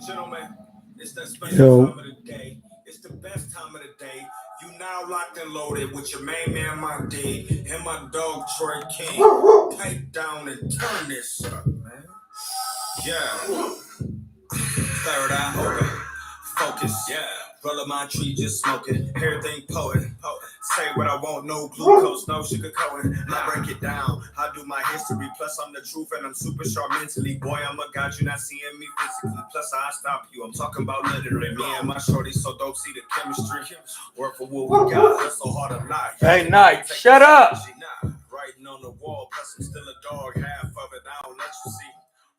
Gentlemen, it's that special time of the day. It's the best time of the day. You now locked and loaded with your main man, my D, and my dog, Troy King. Pipe down and turn this up, man. Yeah. Third eye open. Focus, yeah. Roll up my tree, just smoking. Everything potent. Say what I want, no glucose, no sugar coating. I break it down. I do my history. Plus, I'm the truth and I'm super sharp mentally. Boy, I'm a god, you're not seeing me physically. Plus, I stop you. I'm talking about literally. Me and my shorty so dope, see the chemistry. Work for what we got. That's so hard to lie. Hey, Knight, shut up. Writing on the wall, plus I'm still a dog. Half of it, I don't let you see.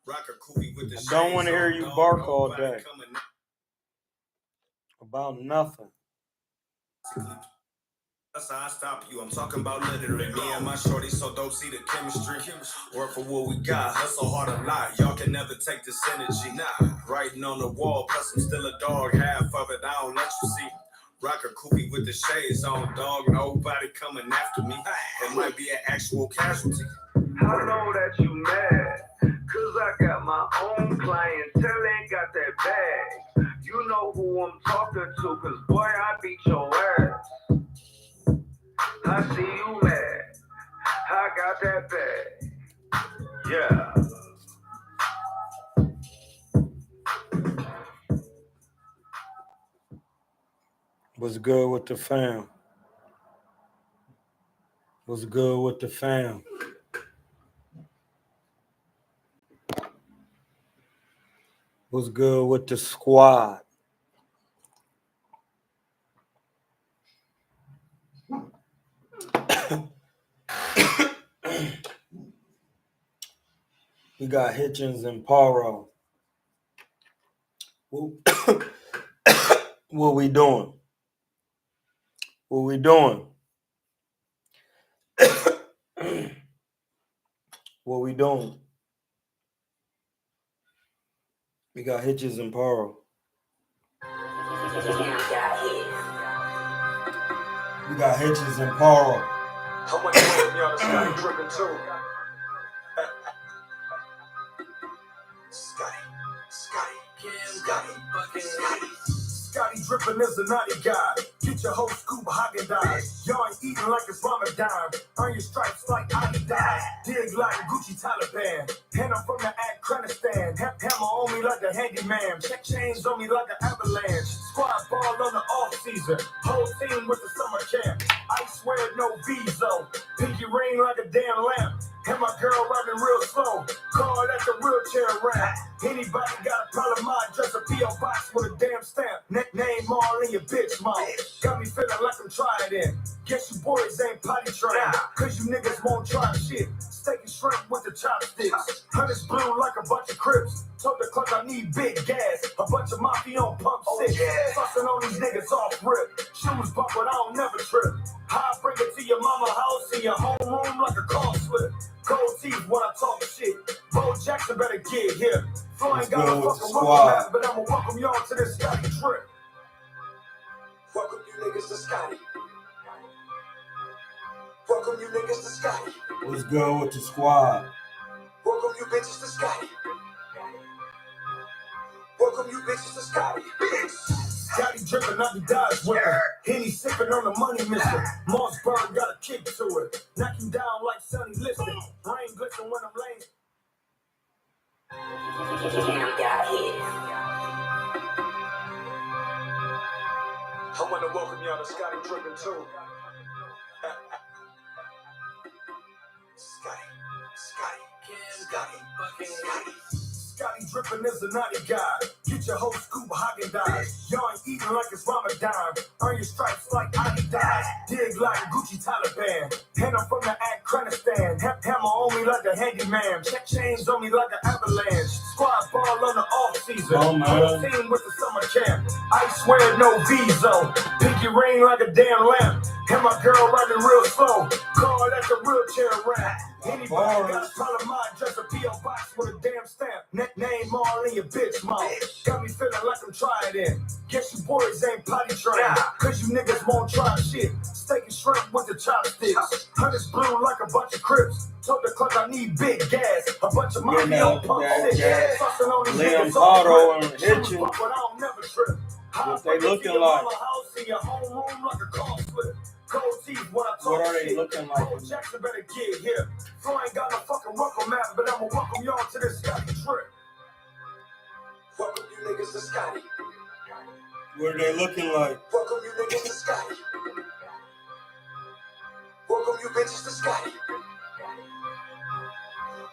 Rocker Koofy with the I don't want to hear you bark all day about nothing. That's how I stop you. I'm talking about literally. Me and my shorty so dope, see the chemistry. Work for what we got. Hustle hard to lie. Y'all can never take this energy. Writing on the wall, plus I'm still a dog. Half of it, I don't let you see. Rocker Koofy with the shades on, dog. Nobody coming after me. It might be an actual casualty. I know that you mad, cause I got my own clientele, ain't got that bag. You know who I'm talking to, cause boy, I beat your ass. I see you mad, I got that bag. Yeah. What's good with the fam? What's good with the fam? What's good with the squad? We got Hitchens and Paro. What we doing? What we doing? What we doing? We got Hitches and Paro. We got Hitches and Paro. I want to know y'all Scotty dripping too. Scotty dripping is a naughty guy. Get your whole scoop Haagen-Dazs. Y'all ain't eating like it's Ramadan. Earn your stripes like Adidas. Dig like Gucci Taliban. And I'm from the Afghanistan. Hammer on me like a handyman. Check chains on me like an avalanche. Squad ball on the off season. Whole team with the summer camp. I swear no visa. Pinky ring like a damn lamp. And my girl riding real slow. Call that the wheelchair ramp. Anybody got a problem, I address a P.O. box with a damn stamp. Name all in your bitch mouth. Got me feeling like I'm trying it. Guess you boys ain't potty trained. Cause you niggas won't try shit. Steak and shrimp with the chopsticks. Hunters blue like a bunch of crips. Told the clerk I need big gas. A bunch of mafia on pump six. Fussing on these niggas off rip. Shoes buckled, I don't never trip. I bring it to your mama house in your homeroom like a car slip. Gold teeth when I talk shit. Bo Jackson better get here. Flo ain't got a fucking welcome map, but I'ma welcome y'all to this Scotty trip. Welcome you niggas to Scotty. Welcome you niggas to Scotty. What's good with the squad? Welcome you bitches to Scotty. Welcome you bitches to Scotty. Scotty dripping, I be Dodge whipping. Henny sipping on the money mission. Mossberg got a kick to it. Knock him down like Sonny Liston. Brain glisten when I'm laying. I want to welcome y'all to Scotty dripping too. Scotty dripping is a naughty guy. Get your whole scoop Haagen-Dazs. Y'all ain't eating like it's Ramadan. Earn your stripes like Adidas. Dig like Gucci Taliban. And I'm from the Afghanistan. Hammer on me like a handyman. Check chains on me like an avalanche. Squad ball on the off season. Whole team with the summer camp. I swear no visa. Pinky ring like a damn lamp. And my girl riding real slow. Call that the wheelchair ramp. Anybody got a problem, I address a P.O. box with a damn stamp. Name all in your bitch mouth. Got me feeling like I'm trying it. Guess you boys ain't potty trained. Cause you niggas won't try shit. Steak and shrimp with the chopsticks. Hunters blue like a bunch of crips. Told the clerk I need big gas. A bunch bunch of Getting mafia punk shit. that Fussing on these Liam niggas all Pardo the and time. Shooters Hitchens, fuck, but I don't never trip. what they looking like? House in your home room like a car slip. Gold teeth when I talk What are they shit. looking like? Cole Jackson better get here. Flo ain't got no fucking welcome map, but I'ma welcome y'all to this Scotty trip. Welcome you niggas to Scotty. What are they looking like? Welcome you niggas to Scotty. Welcome you bitches to Scotty.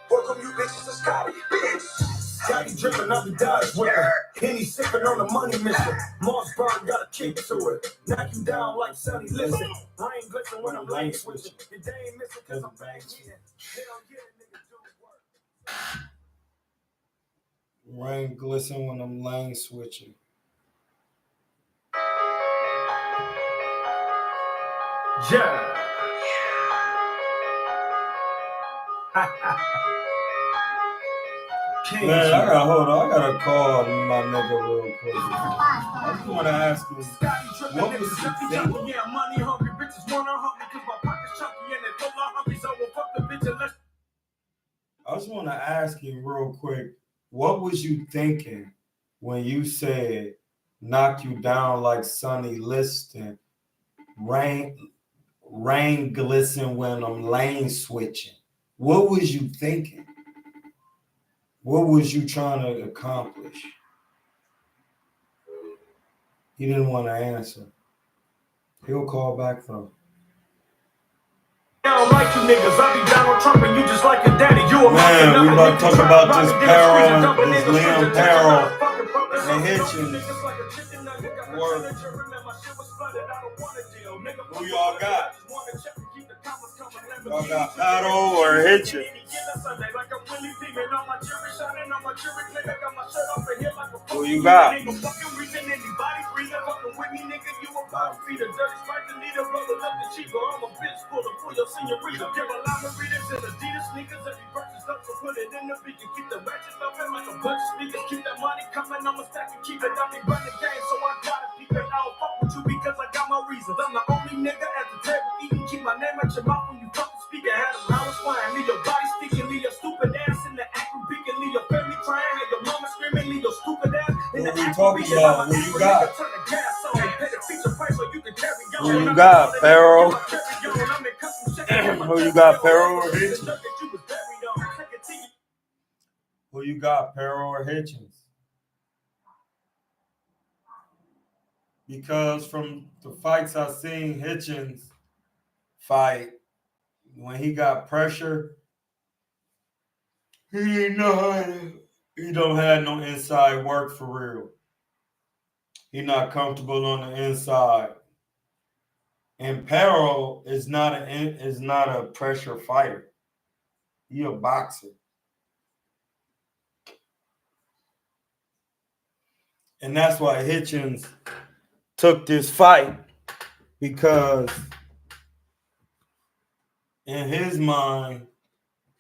Welcome you bitches to Scotty. Scotty drippin', I be dodge whippin'. Henny sippin' on the money mission. Mossberg got a kick to it. Knock you down like Sonny Listen. Rain glitchin' when I'm lane switching. Your day ain't missing cause I'm bang hitting. Hell yeah, nigga do work. Rain glisten when I'm lane switching. Yeah. Man, I gotta call my nigga real quick. I just wanna ask him, what was he thinking? Yeah, money hungry bitches wanna hump me cause my pocket's chunky and they full of hungry, so we'll fuck the bitch and let's. I just wanna ask him real quick, what was you thinking when you said knock you down like Sonny Liston, rain glisten when I'm lane switching? What was you thinking? What was you trying to accomplish? He didn't want to answer. He'll call back though. I don't like you niggas. I be down on Trump and you just like your daddy. You a man, we about to talk about this Peril, this Liam Peril and Hitchens work. Who y'all got? Y'all got Peril or Hitchens? Who you got? I'm a bitch full of for your senorita. Give a lot of readers and Adidas sneakers. Every purchase up, so put it in the beacon. Keep the ratchet up in like a bunch of speakers. Keep that money coming, I'ma stack and keep it. I be running game, so I gotta keep it. I don't fuck with you because I got my reasons. I'm the only nigga at the table eating. Keep my name at your mouth when you fucking speak. I had a house flying. Leave your body stinking. Leave your stupid ass in the acting beacon. Leave your family crying. Have your mama screaming. Leave your stupid ass in the acting talking beacon. about? Who you got? Who you got, Pharaoh? Who you got, Peril or Hitchens? Who you got, Peril or Hitchens? Because from the fights I seen Hitchens fight, when he got pressure, he didn't know how to, he don't have no inside work for real. He not comfortable on the inside. And Peril is not a pressure fighter. He a boxer. And that's why Hitchens took this fight, because in his mind,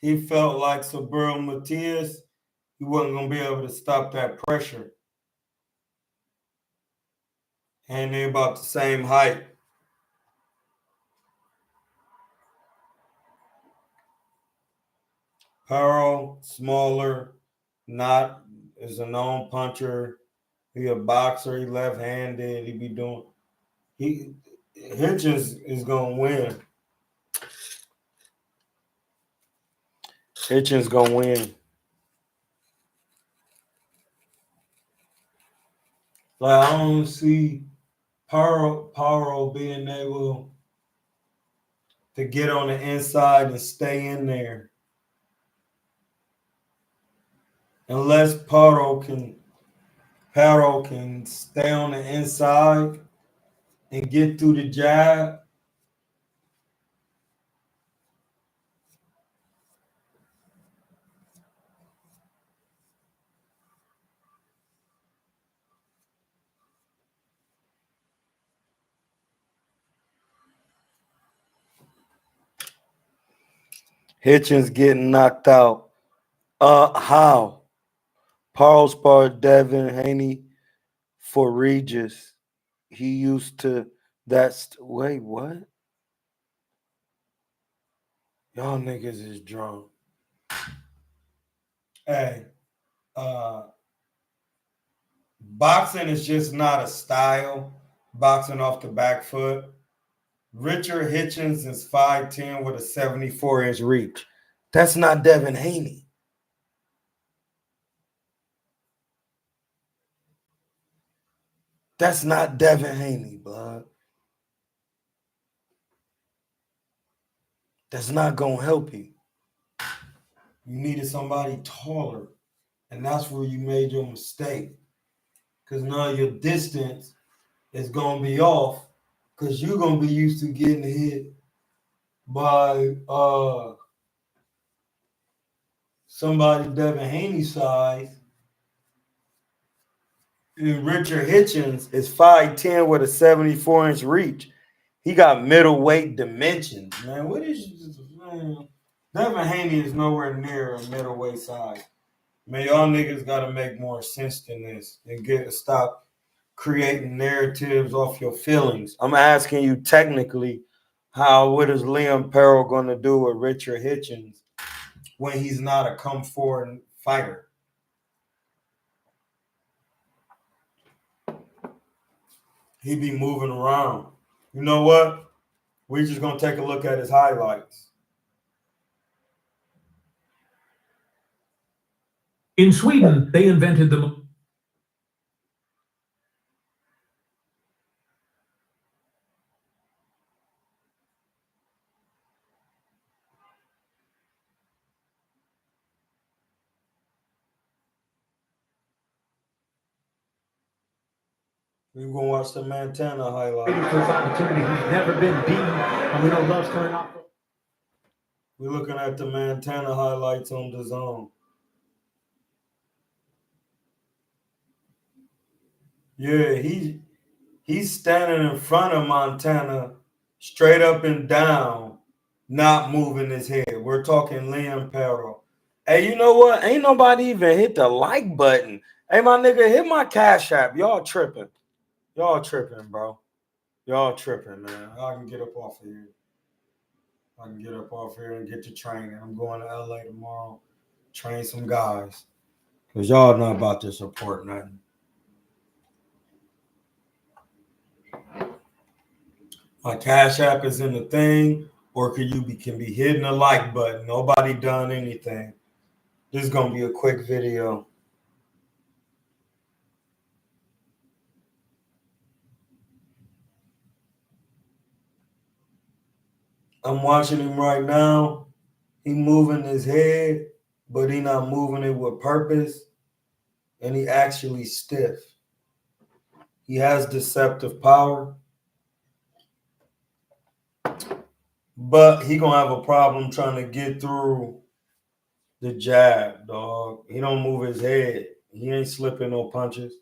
he felt like Subriel Matias, he wasn't going to be able to stop that pressure. And they're about the same height. Peril, smaller, not is a known puncher. He a boxer. He left-handed. He be doing. Hitchens is gonna win. Hitchens gonna win. Like I don't see Peril being able to get on the inside and stay in there, unless Peril can stay on the inside and get through the jab. Hitchens getting knocked out. How? Paul sparred Devin Haney for Regis. He used to. Wait, what? Y'all niggas is drunk. Hey, boxing is just not a style. Boxing off the back foot. Richard Hitchens is 5'10" with a 74-inch reach. That's not Devin Haney. That's not Devin Haney, bud. That's not going to help you. You needed somebody taller, and that's where you made your mistake. Because now your distance is going to be off because you're going to be used to getting hit by somebody Devin Haney size. And Richard Hitchens is 5'10" with a 74-inch reach. He got middleweight dimensions, man. What is man? Devin Haney is nowhere near a middleweight size. Man, y'all niggas gotta make more sense than this and stop creating narratives off your feelings. I'm asking you technically, what is Liam Perrell gonna do with Richard Hitchens when he's not a come forward fighter? He be moving around. You know what? We're just gonna take a look at his highlights. In Sweden, they invented the We're gonna watch the Montana highlights. for this opportunity. He's never been beaten, and we know loves coming off. We're looking at the Montana highlights on the zone. Yeah, he's standing in front of Montana, straight up and down, not moving his head. We're talking Liam Perrell. Hey, you know what? Ain't nobody even hit the like button. Hey, my nigga, hit my Cash App. Y'all tripping. Y'all tripping, bro. Y'all tripping, man. I can get up off of here. I can get up off here and get to training. I'm going to LA tomorrow, train some guys. Because y'all not about to support nothing. My Cash App is in the thing, or can be hitting the like button. Nobody done anything. This is going to be a quick video. I'm watching him right now. He moving his head, but he not moving it with purpose. And he actually stiff. He has deceptive power. But he gonna have a problem trying to get through the jab, dog. He don't move his head. He ain't slipping no punches.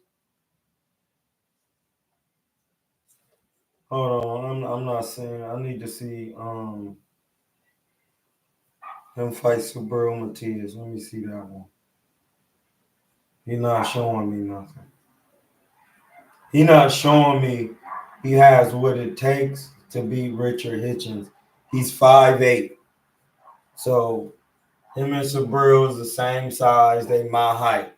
Hold on, I'm not saying. I need to see him fight Subaru Matias. Let me see that one. He's not showing me nothing. He not showing me he has what it takes to beat Richard Hitchens. He's 5'8". So him and Subaru is the same size. They my height.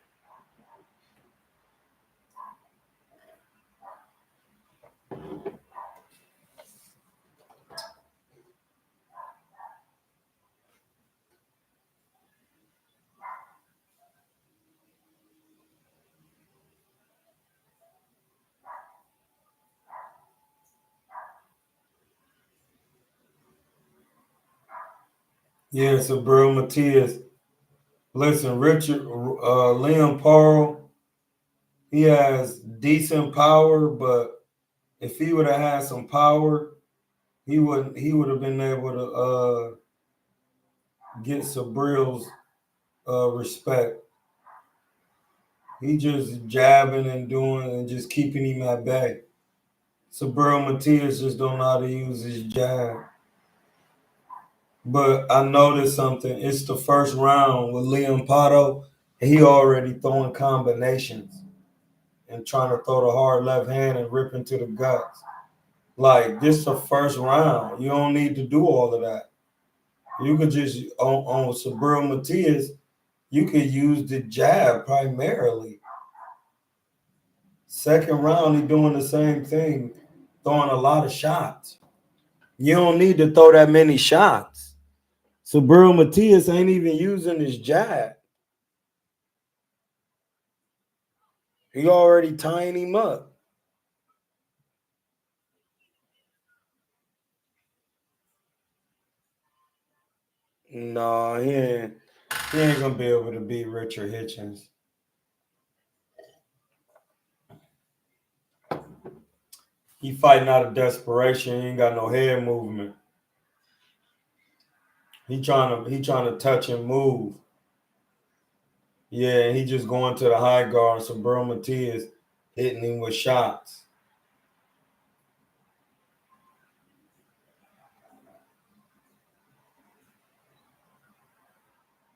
Yeah, Subaru Matias. Listen, Liam Perrell, he has decent power, but if he would have had some power, he would have been able to get Subaru's respect. He just jabbing and doing and just keeping him at bay. Subaru Matias just don't know how to use his jab. But I noticed something. It's the first round with Liam Pato, and he already throwing combinations and trying to throw the hard left hand and rip into the guts. Like, this is the first round. You don't need to do all of that. You could just, on Subaru Matias, you could use the jab primarily. Second round, he doing the same thing, throwing a lot of shots. You don't need to throw that many shots. Subriel Matias ain't even using his jab. He already tying him up. No, he ain't gonna be able to beat Richard Hitchens. He fighting out of desperation. He ain't got no head movement. He trying to touch and move. Yeah, he just going to the high guard. Subriel Matias hitting him with shots.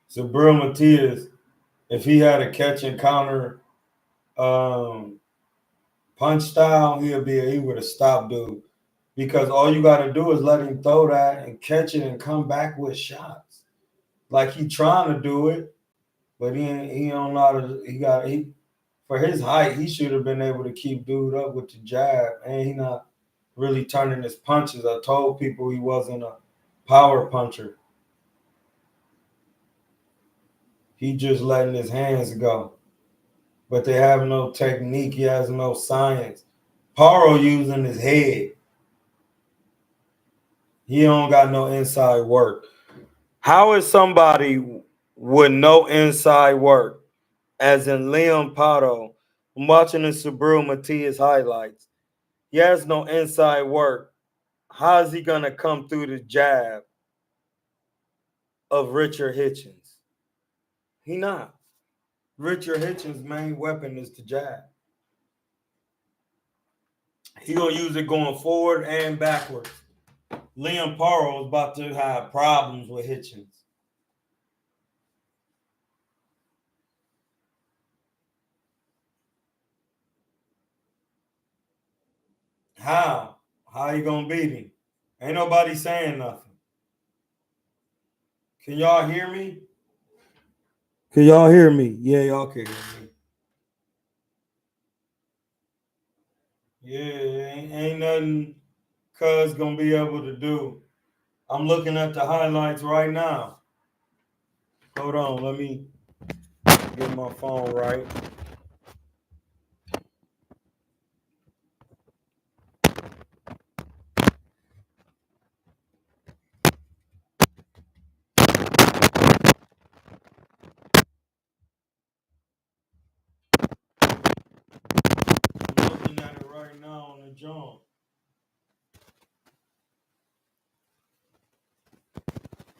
Subriel Matias, if he had a catch and counter punch style, he would have stopped dude. Because all you got to do is let him throw that and catch it and come back with shots. Like he trying to do it, but he don't know how to. For his height, he should have been able to keep dude up with the jab, and he not really turning his punches. I told people he wasn't a power puncher. He just letting his hands go. But they have no technique. He has no science. Paro using his head. He don't got no inside work. How is somebody with no inside work, as in Liam Paro, I'm watching the Subriel Matias highlights. He has no inside work. How is he going to come through the jab of Richard Hitchens? He not. Richard Hitchens' main weapon is the jab. He going to use it going forward and backwards. Liam Paro is about to have problems with Hitchens. How? How you going to beat him? Ain't nobody saying nothing. Can y'all hear me? Can y'all hear me? Yeah, y'all can hear me. Yeah, ain't nothing Cuz gonna be able to do. I'm looking at the highlights right now. Hold on, let me get my phone right. I'm looking at it right now on the jump.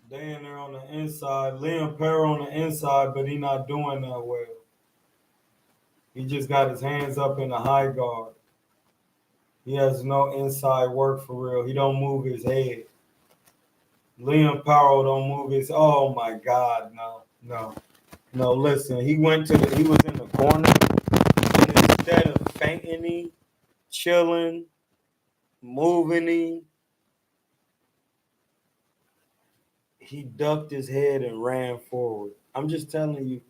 They in there on the inside. Liam Paro on the inside, but he not doing that well. He just got his hands up in the high guard. He has no inside work for real. He don't move his head. Liam Paro don't move his. Oh my God, no. Listen, he was in the corner, and instead of fainting him, chilling, moving him, he ducked his head and ran forward. I'm just telling you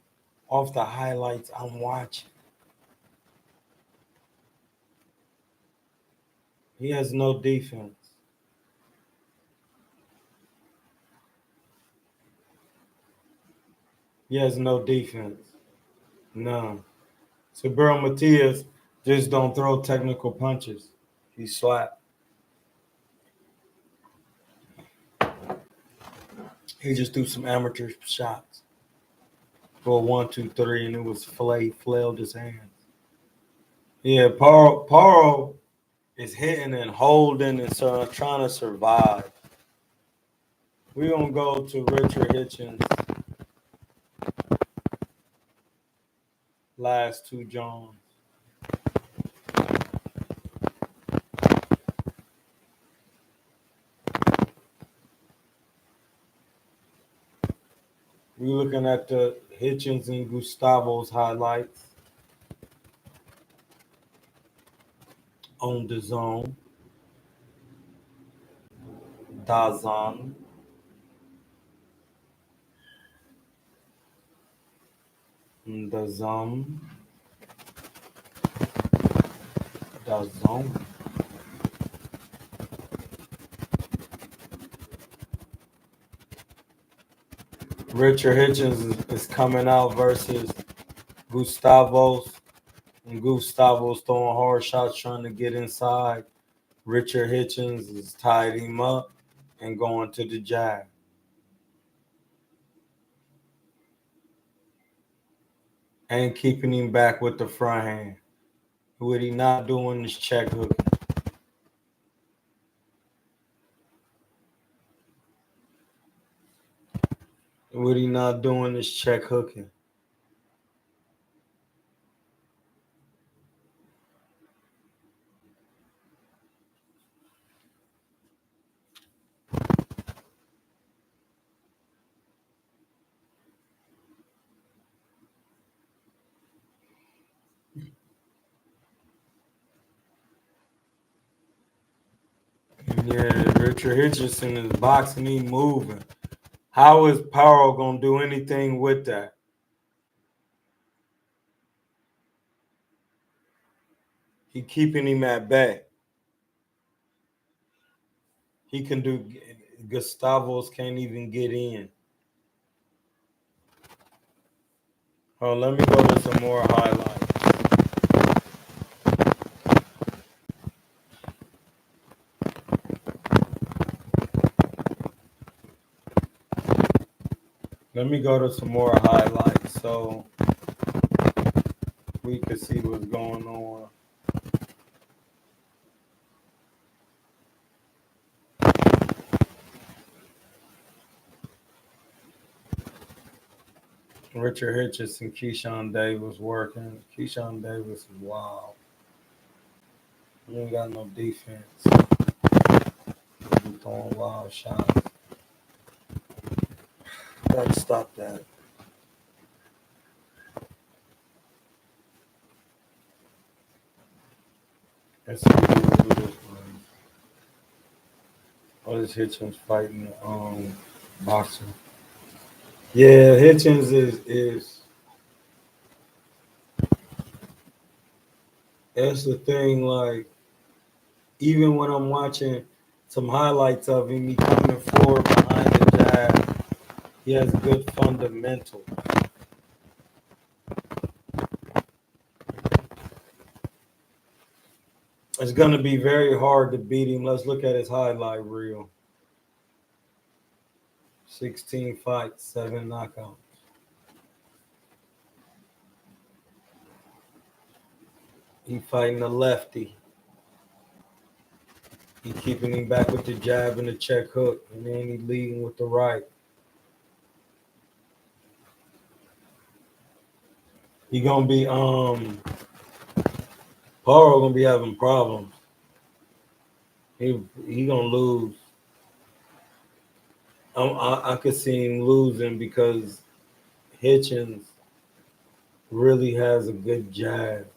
off the highlights I'm watching. He has no defense. He has no defense. None. Subriel Matias just don't throw technical punches. He slap. He just threw some amateur shots. For a 1, 2, 3, and it was flailed his hands. Yeah, Paro is hitting and holding and trying to survive. We're going to go to Richard Hitchens' last two Johns. We're looking at the Hitchens and Gustavo's highlights on the zone. DAZN. The zone. The zone. Richard Hitchens is coming out versus Gustavos. And Gustavos throwing hard shots trying to get inside. Richard Hitchens is tied him up and going to the jab. And keeping him back with the front hand. What he not doing is check hooking. What he not doing is check hooking. Yeah, Richard Hitchens is boxing, he moving. How is Powell gonna do anything with that? He keeping him at bay. He can do. Gustavos can't even get in. Oh, let me go to some more highlights. Let me go to some more highlights so we can see what's going on. Richard Hitchens and Keyshawn Davis working. Keyshawn Davis is wild. He ain't got no defense. He's throwing wild shots. Gotta stop that. Let's see who this one. Oh, this Hitchens fighting boxer. Yeah, Hitchens is that's the thing, like even when I'm watching some highlights of him, he coming forward behind the jab. He has good fundamentals. It's going to be very hard to beat him. Let's look at his highlight reel. 16 fights, 7 knockouts. He fighting a lefty. He keeping him back with the jab and the check hook. And then he leading with the right. He gonna be Paro gonna be having problems. He gonna lose. I could see him losing because Hitchens really has a good jab,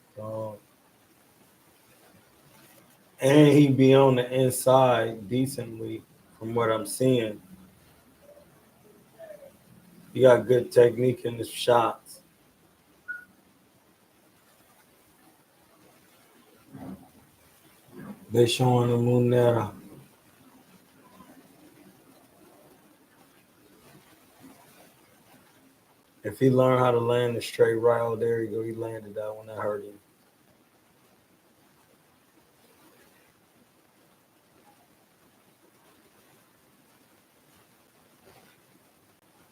and he be on the inside decently from what I'm seeing. He got good technique in his shots. They showing the Munera. If he learned how to land a straight right, oh, there you go. He landed that one. That hurt him.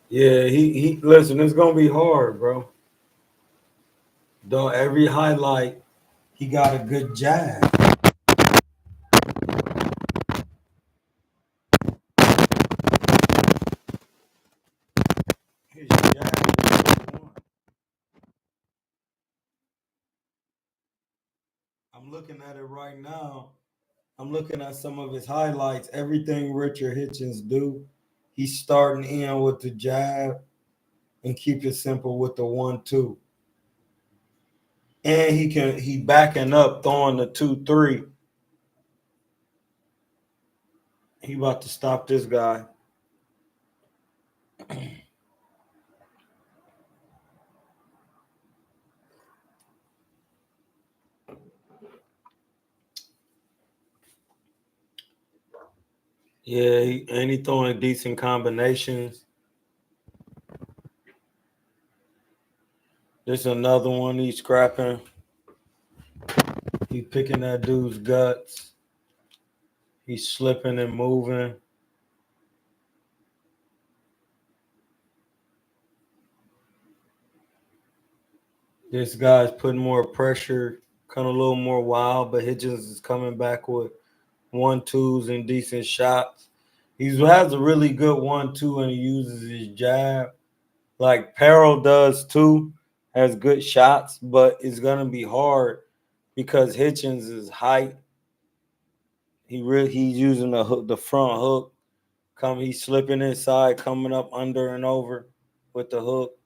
Yeah, he listen, it's gonna be hard, bro. Though every highlight, he got a good jab. His jab is one. I'm looking at it right now. I'm looking at some of his highlights. Everything Richard Hitchens do, he's starting in with the jab and keep it simple with the 1-2. And he backing up, throwing the 2-3. He about to stop this guy. Yeah, and he throwing decent combinations. There's another one he's scrapping. He picking that dude's guts. He's slipping and moving. This guy's putting more pressure, kind of a little more wild, but Hitchens is coming back with 1-2s and decent shots. He has a really good 1-2 and he uses his jab. Like Peril does too, has good shots, but it's gonna be hard because Hitchens' height. He's using the hook, the front hook. He's slipping inside, coming up under and over with the hook.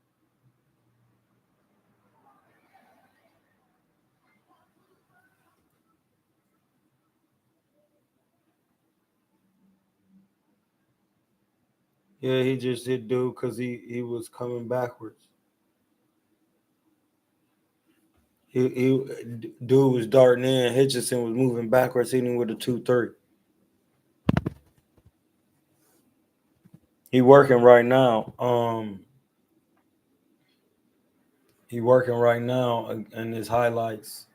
Yeah, he just hit dude because he was coming backwards. Dude was darting in. Hitchison was moving backwards, hitting with a 2-3. He working right now. He working right now in his highlights.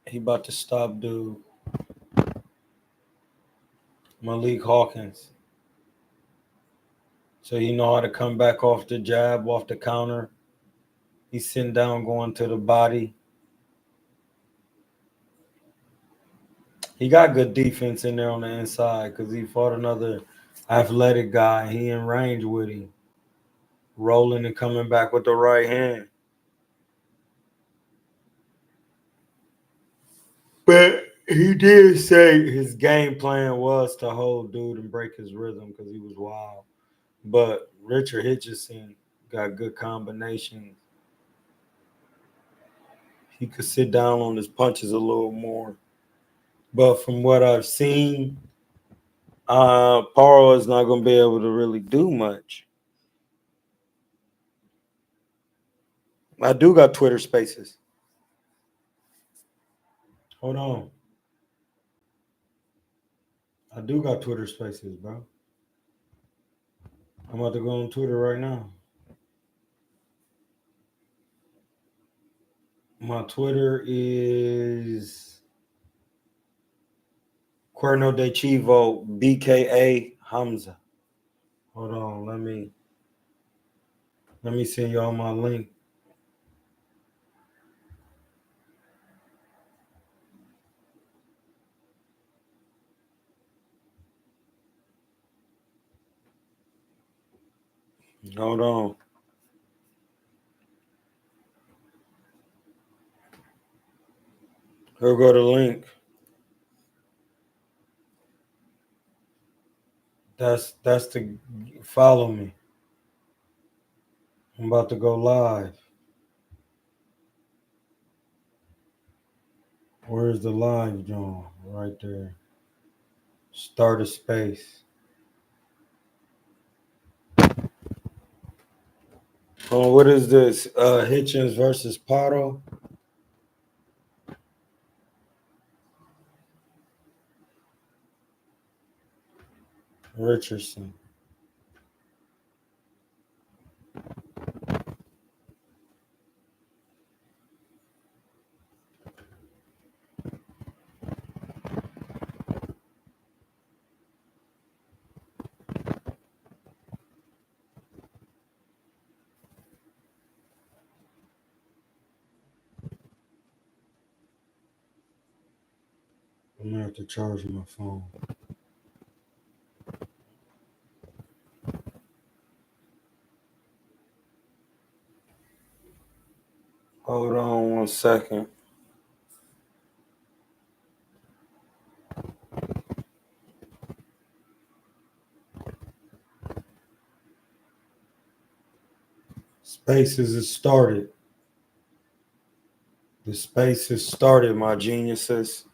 He about to stop dude. Malik Hawkins. So he know how to come back off the jab, off the counter. He's sitting down, going to the body. He got good defense in there on the inside because he fought another athletic guy. He in range with him. Rolling and coming back with the right hand. But he did say his game plan was to hold dude and break his rhythm because he was wild. But Richard Hitchison got good combinations. He could sit down on his punches a little more. But from what I've seen, Paro is not going to be able to really do much. I do got Twitter Spaces. Hold on. I do got Twitter Spaces, bro. I'm about to go on Twitter right now. My Twitter is KuernoDeChivo, BKA Hamza. Hold on, let me send y'all my link. Hold on. Here go the link. That's to follow me. I'm about to go live. Where's the live, John? Right there. Start a space. Oh, what is this? Hitchens versus Pato. Richardson. I'm gonna have to charge my phone. Hold on 1 second. Spaces is started. The space is started, my geniuses.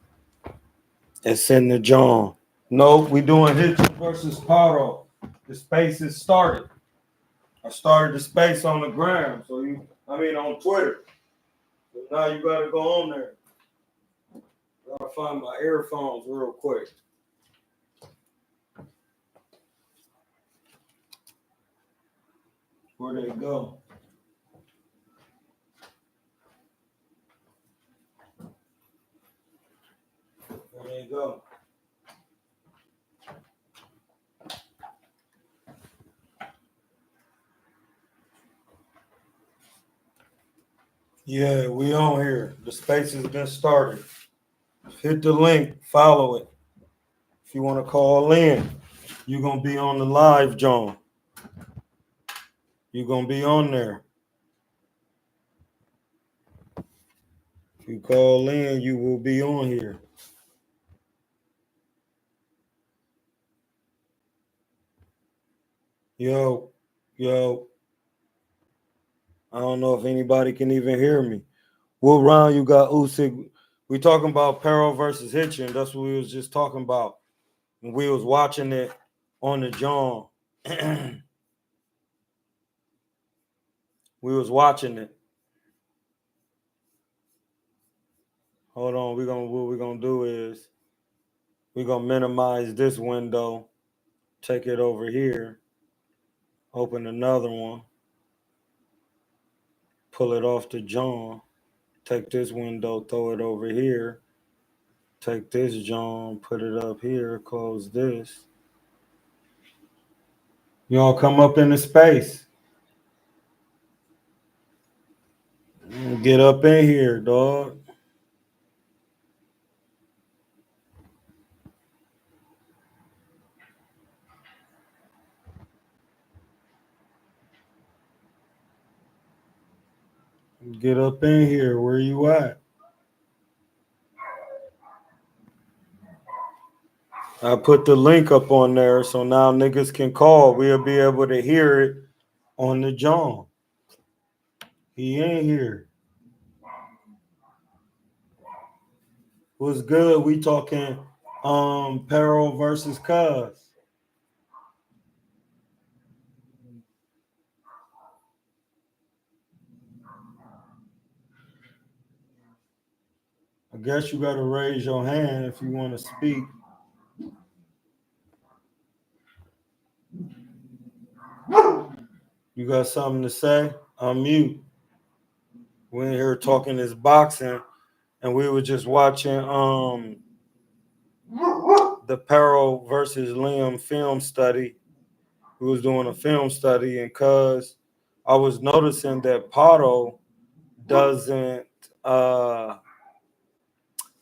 It's in the John. No, we doing Hitchens versus Pato. The space is started. I started the space on the ground, so I mean on Twitter. So now you gotta go on there. Gotta find my earphones real quick. Where they go? There you go. Yeah, we on here. The space has been started. Hit the link, follow it. If you want to call in, you're gonna be on the live, John. You're gonna be on there. If you call in, you will be on here. Yo, yo. I don't know if anybody can even hear me. What round you got, Usyk? We talking about Peril versus Hitchin. That's what we was just talking about. And we was watching it on the John. We was watching it. Hold on. What we're gonna do is we're gonna minimize this window, take it over here, open another one, pull it off to John, take this window, throw it over here, take this John, put it up here, close this. Y'all come up in the space. Get up in here, dog. Get up in here. Where you at? I put the link up on there so now niggas can call. We'll be able to hear it on the John. He ain't here. What's good? We talking Peril versus Cuz. I guess you gotta raise your hand if you want to speak. You got something to say? Unmute. We in here talking this boxing, and we were just watching the Peril versus Liam film study. We was doing a film study, and cuz I was noticing that Pato doesn't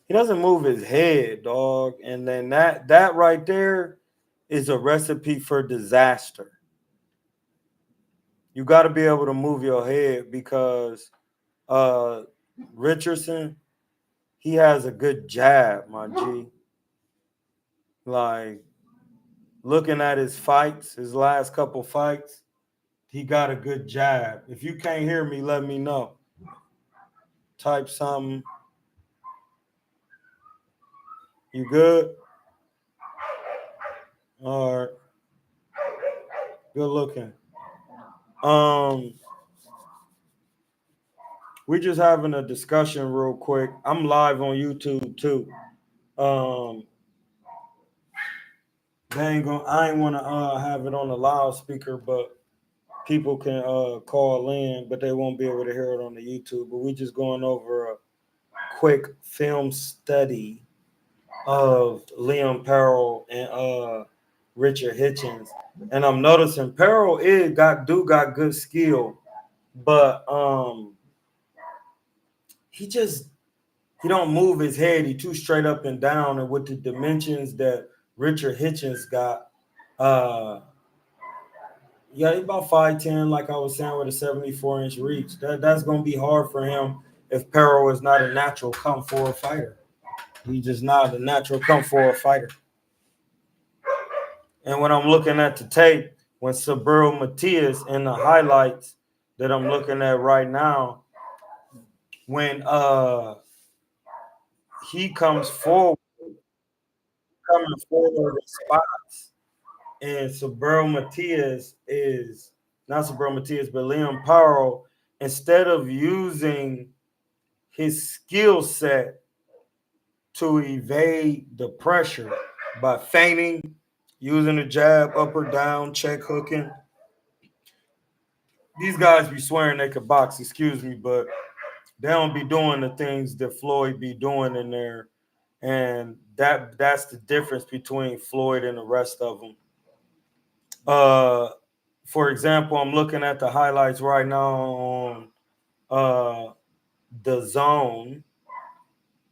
he doesn't move his head, dog. And then that right there is a recipe for disaster. You got to be able to move your head because Richardson, he has a good jab, my G. Like looking at his fights, his last couple fights, he got a good jab. If you can't hear me, let me know. Type something. You good? All right. Good looking. We're just having a discussion real quick. I'm live on YouTube too. I ain't wanna have it on the loudspeaker, but people can call in, but they won't be able to hear it on the YouTube. But we're just going over a quick film study of Liam Peril and Richard Hitchens. And I'm noticing Peril got good skill, but he don't move his head. He too straight up and down, and with the dimensions that Richard Hitchens got, yeah, he's about 5'10", like I was saying, with a 74-inch reach. That's gonna be hard for him if Peril is not a natural come forward fighter. He's just not a natural come forward fighter. And when I'm looking at the tape, when Subriel Matias in the highlights that I'm looking at right now, when he comes forward, coming forward in spots, and Subriel Matias is not Subriel Matias, but Liam Peril instead of using his skill set to evade the pressure by feinting, using the jab, up or down, check hooking. These guys be swearing they could box, excuse me, but they don't be doing the things that Floyd be doing in there. And that's the difference between Floyd and the rest of them. For example, I'm looking at the highlights right now on the zone,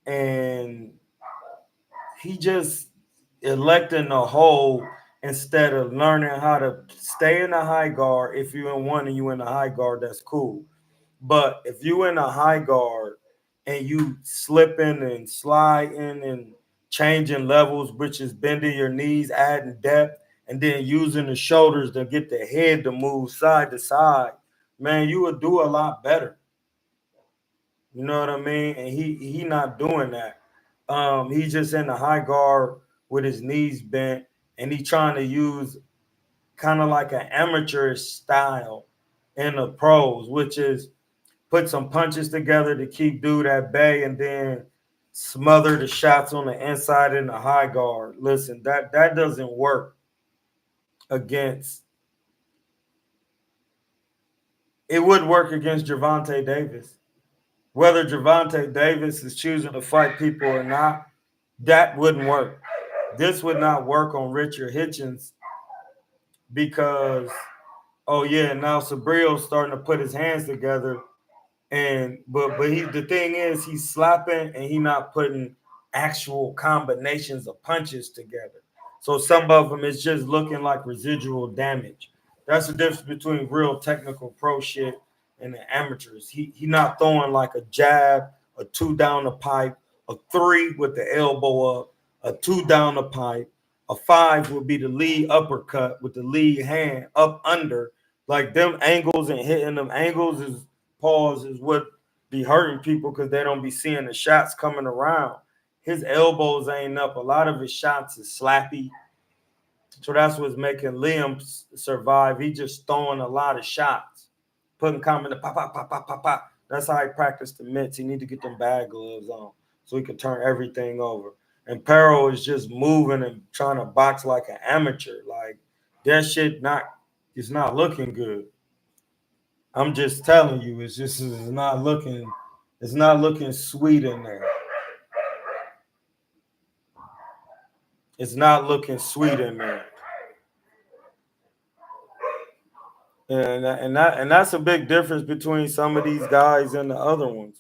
and he just electing the hole instead of learning how to stay in the high guard. If you're in one and you in the high guard, that's cool. But if you in a high guard and you slipping and sliding and changing levels, which is bending your knees, adding depth, and then using the shoulders to get the head to move side to side, man, you would do a lot better. You know what I mean? And he not doing that. He's just in the high guard with his knees bent, and he trying to use kind of like an amateurish style in the pros, which is put some punches together to keep dude at bay and then smother the shots on the inside in the high guard. Listen, that doesn't work against. It would work against Gervonta Davis. Whether Gervonta Davis is choosing to fight people or not, that wouldn't work. This would not work on Richard Hitchens because, oh yeah, now Sabrio's starting to put his hands together. And but the thing is, he's slapping and he's not putting actual combinations of punches together. So some of them is just looking like residual damage. That's the difference between real technical pro shit and the amateurs. He not throwing like a jab, a two down the pipe, a three with the elbow up, a two down the pipe, a five would be the lead uppercut with the lead hand up under. Like them angles and hitting them angles is pause is what be hurting people because they don't be seeing the shots coming around. His elbows ain't up. A lot of his shots is slappy. So that's what's making Liam survive. He just throwing a lot of shots, putting comment pop, pop, pop, pop, pop, pop. That's how he practiced the mitts. He need to get them bag gloves on so he can turn everything over. And Perro is just moving and trying to box like an amateur. Like that shit it's not looking good. I'm just telling you, it's not looking sweet in there. It's not looking sweet in there. And that's a big difference between some of these guys and the other ones.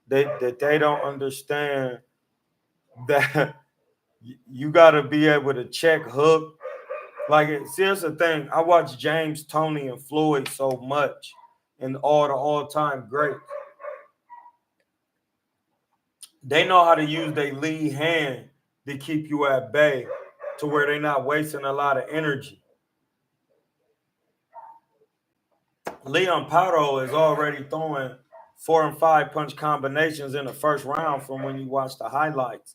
They don't understand that you got to be able to check hook. Like, see, here's the thing. I watch James, Tony, and Floyd so much, and all the all-time greats. They know how to use their lead hand to keep you at bay to where they're not wasting a lot of energy. Leon Pardo is already throwing 4 and 5 punch combinations in the first round from when you watch the highlights.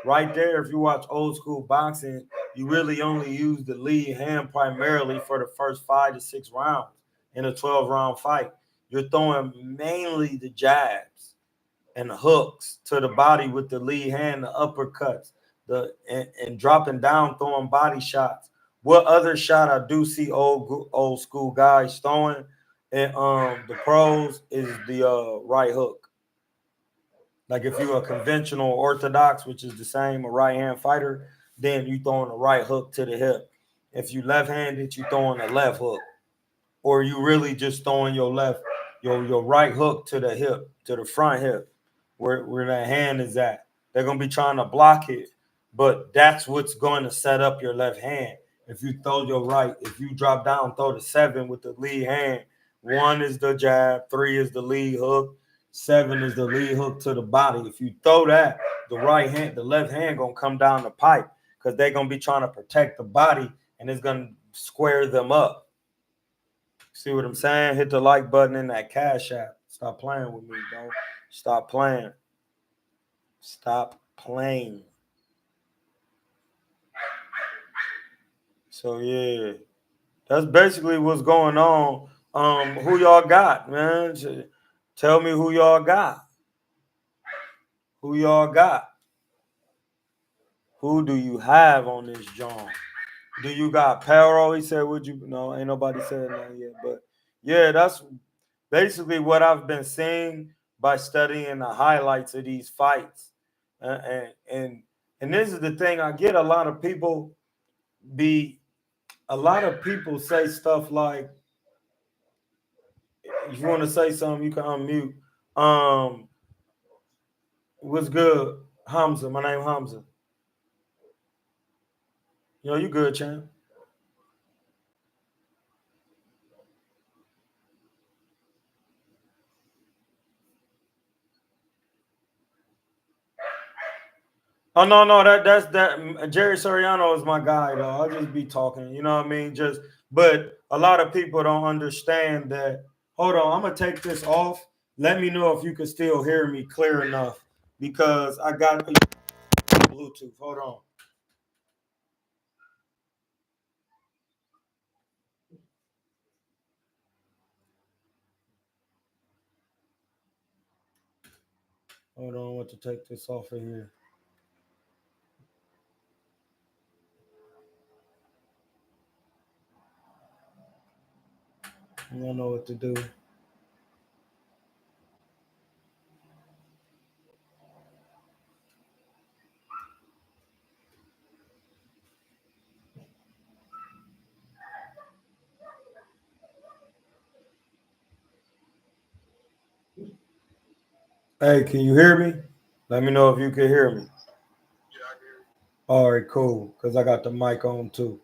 Right there, if you watch old school boxing, you really only use the lead hand primarily for the first 5 to 6 rounds in a 12-round fight. You're throwing mainly the jabs and the hooks to the body with the lead hand, the uppercuts, and dropping down, throwing body shots. What other shot I do see old school guys throwing and the pros is the right hook. Like if you're a conventional orthodox, which is the same, a right hand fighter, then you throwing a right hook to the hip. If you left-handed, you throwing a left hook. Or you really just throwing your right hook to the hip, to the front hip, where that hand is at. They're gonna be trying to block it, but that's what's going to set up your left hand. If you throw your right, if you drop down, throw the 7 with the lead hand. 1 is the jab, 3 is the lead hook, 7 is the lead hook to the body. If you throw that, the left hand gonna come down the pipe because they're gonna be trying to protect the body and it's gonna square them up. See what I'm saying? Hit the like button in that Cash App. Stop playing with me, bro. Stop playing. Stop playing. So yeah, that's basically what's going on. Who y'all got, man? Tell me who y'all got. Who y'all got? Who do you have on this joint? Do you got Pero? He said, would you? No, ain't nobody said nothing yet. But yeah, that's basically what I've been seeing by studying the highlights of these fights. And this is the thing, I get a lot of people say stuff like, if you want to say something, you can unmute. What's good? Hamza, my name Hamza. Yo, you good, champ? Oh no, that's Jerry Soriano is my guy though. I'll just be talking, you know what I mean? But a lot of people don't understand that. Hold on, I'm gonna take this off. Let me know if you can still hear me clear enough because I got Bluetooth. Hold on. Hold on, I want to take this off of here. I don't know what to do. Hey, can you hear me? Let me know if you can hear me. Yeah, I hear you. All right, cool. Because I got the mic on too.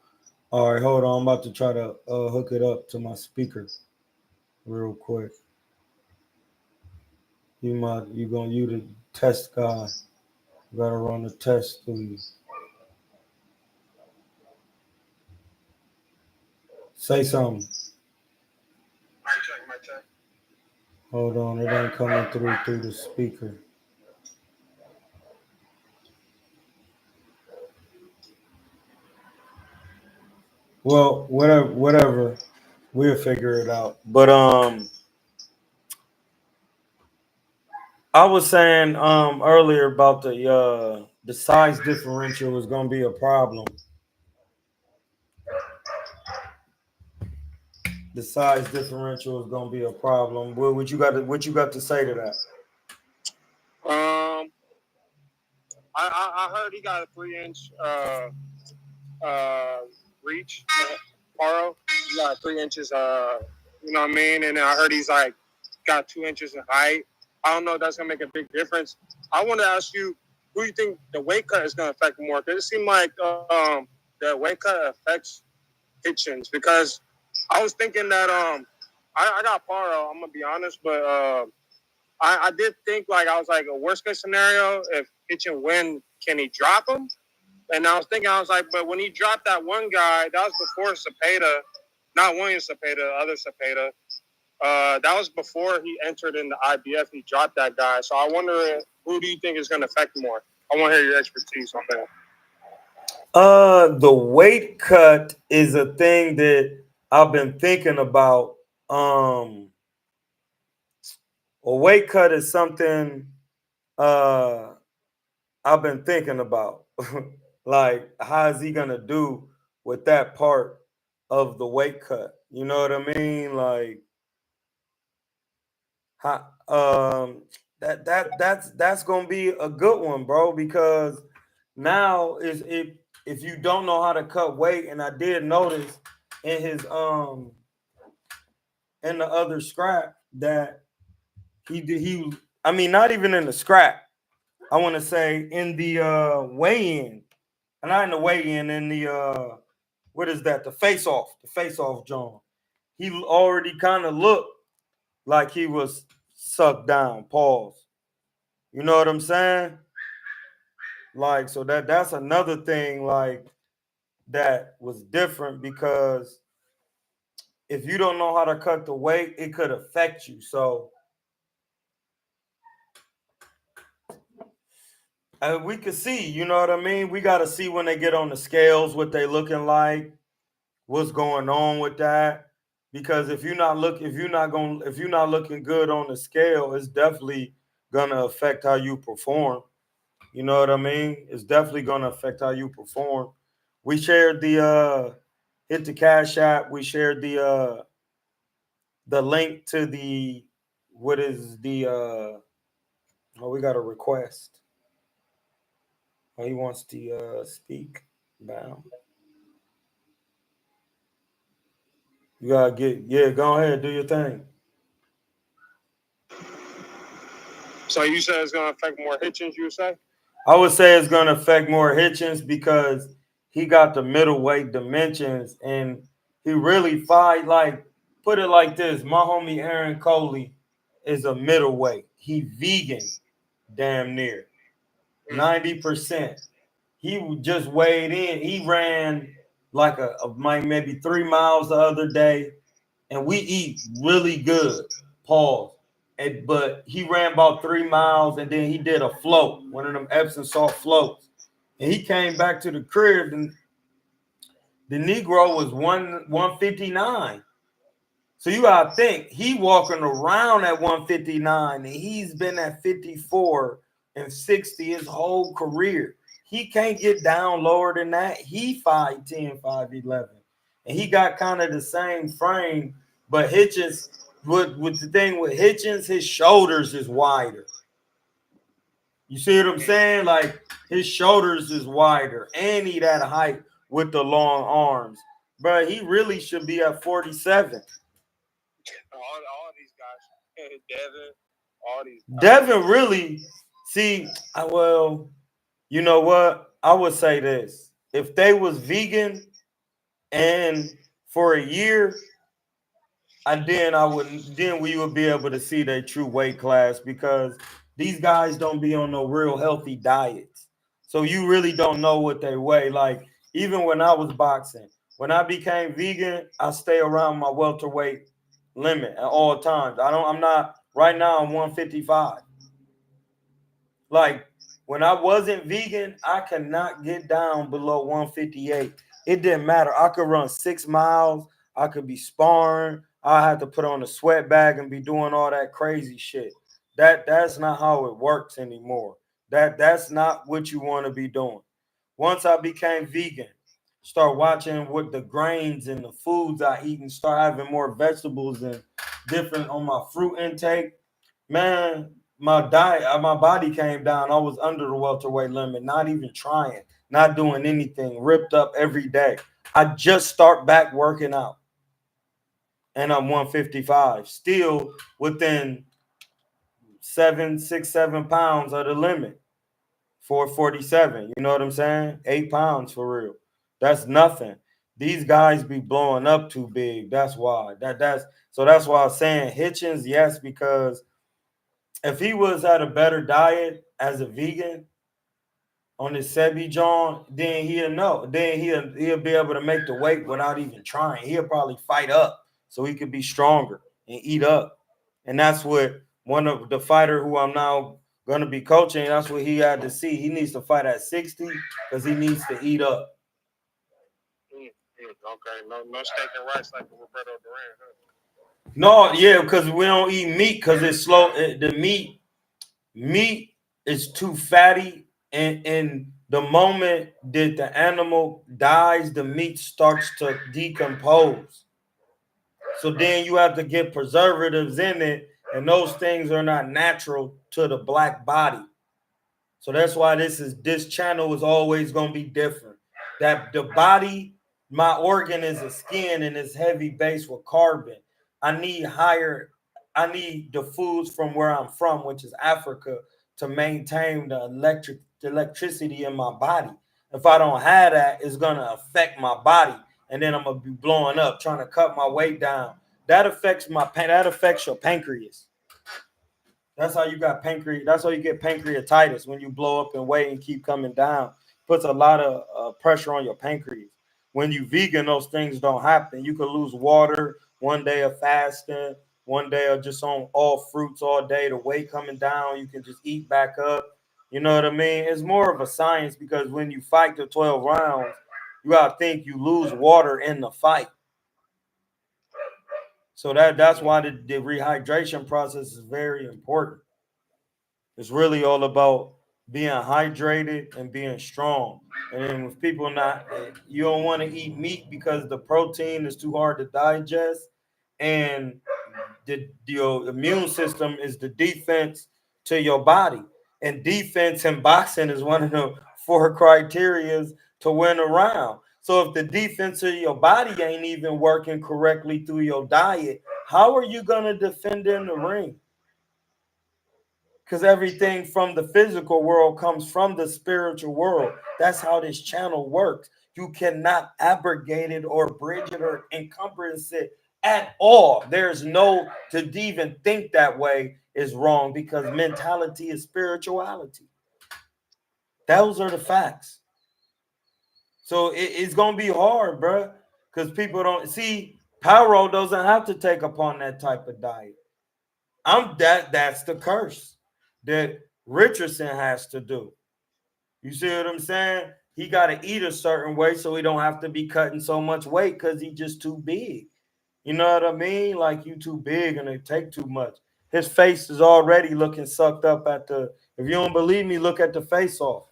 All right, hold on. I'm about to try to hook it up to my speaker real quick. You the test guy. You gotta run the test through you. Say something. My check. Hold on, it ain't coming through the speaker. Well, whatever. We'll figure it out. But I was saying earlier about the size differential was gonna be a problem. The size differential is gonna be a problem. What you got to say to that? I heard he got a 3-inch reach. Paro, he got 3 inches. You know what I mean? And then I heard he's like got 2 inches in height. I don't know if that's gonna make a big difference. I want to ask you, who you think the weight cut is gonna affect more? Because it seemed like the weight cut affects Hitchens. Because I was thinking that I got Paro. I'm gonna be honest, but I did think like I was like a worst case scenario if Hitchen win, can he drop him? And I was thinking, I was like, but when he dropped that one guy, that was before Cepeda, not William Cepeda, the other Cepeda. That was before he entered in the IBF. He dropped that guy. So I wonder, who do you think is going to affect more? I want to hear your expertise on that. The weight cut is a thing that I've been thinking about. A weight cut is something I've been thinking about. Like, how is he gonna do with that part of the weight cut? You know what I mean? Like, how, that's gonna be a good one, bro. Because now is if you don't know how to cut weight, and I did notice in his in the other scrap that he I mean, not even in the scrap. I want to say in the weigh-in, and not in the weigh-in, in the what is that? The face-off, John. He already kind of looked like he was sucked down. Pause. You know what I'm saying? Like, so that's another thing like that was different because if you don't know how to cut the weight, it could affect you. So we could see, you know what I mean? We got to see when they get on the scales what they looking like, what's going on with that. because if you're not looking good on the scale, it's definitely gonna affect how you perform. You know what I mean? It's definitely gonna affect how you perform. We shared the hit the Cash App. We shared the link to the what is the oh, we got a request. Oh, he wants to speak. Bow. You gotta go ahead, do your thing. So you said it's gonna affect more Hitchens, you say? I would say it's gonna affect more Hitchens because he got the middleweight dimensions and he really fight like put it like this. My homie Aaron Coley is a middleweight. He vegan, damn near 90%. He just weighed in. He ran like maybe 3 miles the other day, and we eat really good. Pause. But he ran about 3 miles, and then he did a float, one of them Epsom salt floats, and he came back to the crib, and the Negro was 159. So you gotta think he walking around at 159, and he's been at 54 and 60 his whole career. He can't get down lower than that. He 5'10", 5'11", and he got kind of the same frame. But Hitchens, with the thing with Hitchens, his shoulders is wider. You see what I'm saying? Like his shoulders is wider, and he that height with the long arms. But he really should be at 47. All these guys, Devin, all these guys. Devin really, see, well, you know what? I would say this. If they was vegan and for a year, then we would be able to see their true weight class because these guys don't be on no real healthy diets. So you really don't know what they weigh. Like, even when I was boxing, when I became vegan, I stay around my welterweight limit at all times. I'm not right now I'm 155. Like when I wasn't vegan, I cannot get down below 158. It didn't matter. I could run 6 miles. I could be sparring. I had to put on a sweat bag and be doing all that crazy shit. That's not how it works anymore. That's not what you want to be doing. Once I became vegan, start watching what the grains and the foods I eat and start having more vegetables and different on my fruit intake. Man, my body came down. I was under the welterweight limit, not even trying, not doing anything, ripped up every day. I just start back working out, and I'm 155, still within 7 pounds of the limit. 447, you know what I'm saying? 8 pounds for real. That's nothing. These guys be blowing up too big. That's why. That's why I'm saying Hitchens, yes, because if he was at a better diet as a vegan on his Sebi John, then he'll know. Then he'll be able to make the weight without even trying. He'll probably fight up so he could be stronger and eat up. And that's what one of the fighter who I'm now going to be coaching, that's what he had to see. He needs to fight at 60 because he needs to eat up. Okay, no steak and rice like Roberto Duran. Huh? No, yeah, because we don't eat meat because it's slow. The meat is too fatty, and the moment that the animal dies, the meat starts to decompose. So then you have to get preservatives in it, and those things are not natural to the black body. So that's why this channel is always going to be different. That the body, my organ is a skin and it's heavy base with carbon. I need the foods from where I'm from, which is Africa, to maintain the electricity in my body. If I don't have that, it's gonna affect my body, and then I'm gonna be blowing up, trying to cut my weight down. That affects your pancreas. That's how you got pancreas. That's how you get pancreatitis when you blow up in weight and keep coming down. Puts a lot of pressure on your pancreas. When you vegan, those things don't happen. You could lose water one day of fasting, one day of just on all fruits all day. The weight coming down, you can just eat back up. You know what I mean? It's more of a science because when you fight the 12 rounds, you gotta think you lose water in the fight. So that's why the rehydration process is very important. It's really all about being hydrated and being strong. And then with people not, you don't want to eat meat because the protein is too hard to digest, and your immune system is the defense to your body. And defense in boxing is one of the 4 criterias to win a round. So if the defense of your body ain't even working correctly through your diet, how are you gonna defend in the ring? Because everything from the physical world comes from the spiritual world. That's how this channel works. You cannot abrogate it or bridge it or encumbrance it at all. There's no, to even think that way is wrong, because mentality is spirituality. Those are the facts. So it's gonna be hard, bro, because people don't see. Pyro doesn't have to take upon that type of diet. That's the curse that Richardson has to do. You see what I'm saying? He got to eat a certain way so he don't have to be cutting so much weight because he's just too big. You know what I mean? Like, you too big and they take too much. His face is already looking sucked up at the. If you don't believe me, look at the face off.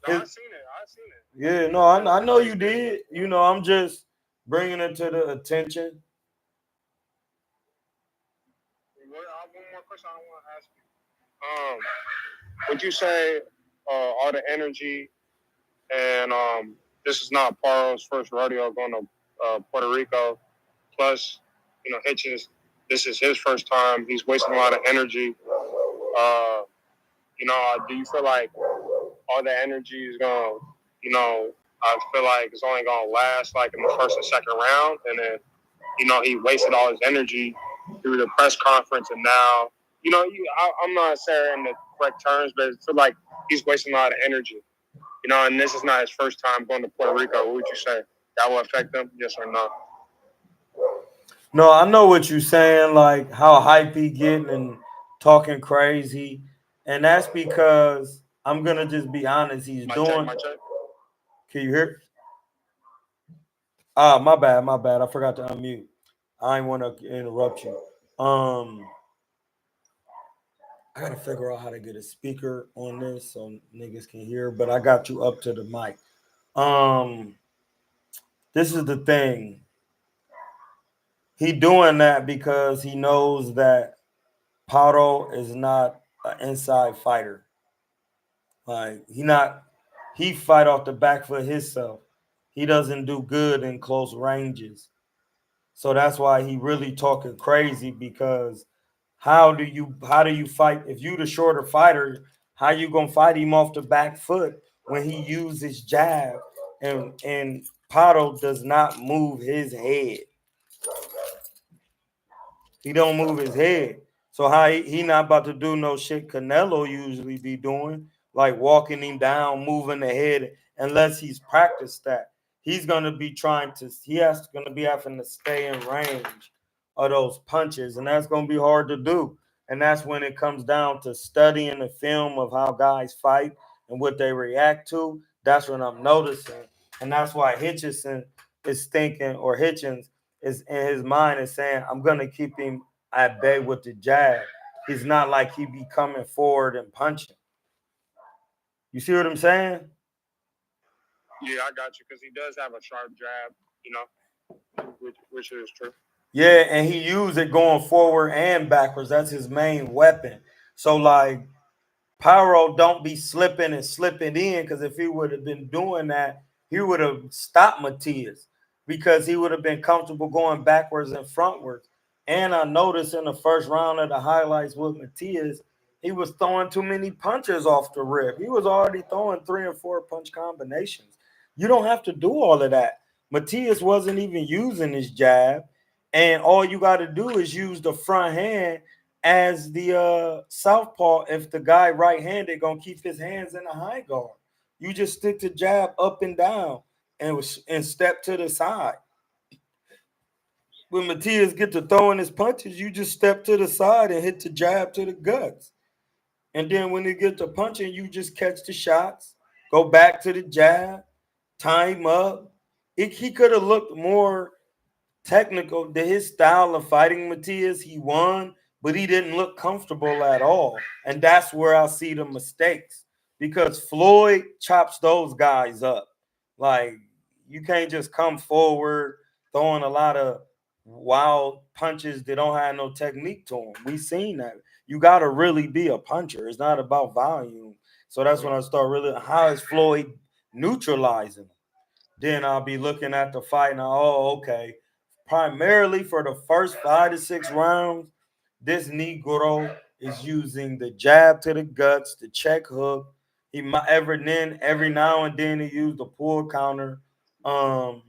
No, I seen it. I seen it. Yeah, no, I know you did. You know, I'm just bringing it to the attention. One more question I want to ask you. Would you say all the energy and this is not Paro's first rodeo going to Puerto Rico, plus, you know, Hitchens, this is his first time. He's wasting a lot of energy. You know, do you feel like all the energy is going to, you know, I feel like it's only going to last like in the first and second round, and then, you know, he wasted all his energy through the press conference, and now, you know, I'm not saying in the correct terms, but I feel like he's wasting a lot of energy. You know, and this is not his first time going to Puerto Rico. What would you say? That will affect him, yes or no? No, I know what you're saying, like how hype he getting and talking crazy. And that's because I'm gonna just be honest, he's doing. My check. Can you hear? Ah, my bad. I forgot to unmute. I didn't want to interrupt you. I gotta figure out how to get a speaker on this so niggas can hear, but I got you up to the mic. This is the thing. He doing that because he knows that Paro is not an inside fighter. Like, he fight off the back for himself. He doesn't do good in close ranges. So that's why he really talking crazy, because how do you fight if you the shorter fighter? How you gonna fight him off the back foot when he uses jab and Pato does not move his head? He don't move his head. So how he not about to do no shit Canelo usually be doing, like walking him down, moving the head, unless he's practiced that. He's gonna be gonna be having to stay in range of those punches, and that's gonna be hard to do. And that's when it comes down to studying the film of how guys fight and what they react to. That's what I'm noticing. And that's why Hitchens is thinking, or Hitchens is in his mind is saying, I'm gonna keep him at bay with the jab. He's not like he be coming forward and punching. You see what I'm saying? Yeah, I got you, because he does have a sharp jab, you know, which is true. Yeah, and he used it going forward and backwards. That's his main weapon. So, like, Pyro don't be slipping and slipping in, because if he would have been doing that, he would have stopped Matias, because he would have been comfortable going backwards and frontwards. And I noticed in the first round of the highlights with Matias, he was throwing too many punches off the rip. He was already throwing 3 or 4 punch combinations. You don't have to do all of that. Matias wasn't even using his jab, and all you got to do is use the front hand as the southpaw. If the guy right-handed gonna keep his hands in the high guard, you just stick the jab up and down and step to the side. When Matias get to throwing his punches, you just step to the side and hit the jab to the guts. And then when he get to punching, you just catch the shots, go back to the jab, time up. He could have looked more technical. His style of fighting, Matias, he won, but he didn't look comfortable at all. And that's where I see the mistakes, because Floyd chops those guys up. Like, you can't just come forward throwing a lot of wild punches that don't have no technique to them. We seen that. You got to really be a puncher. It's not about volume. So that's when I start really, how is Floyd neutralizing him? Then I'll be looking at the fight and okay. Primarily for the first 5 to 6 rounds, this Negro is using the jab to the guts, the check hook. He might every now and then he used the pull counter. And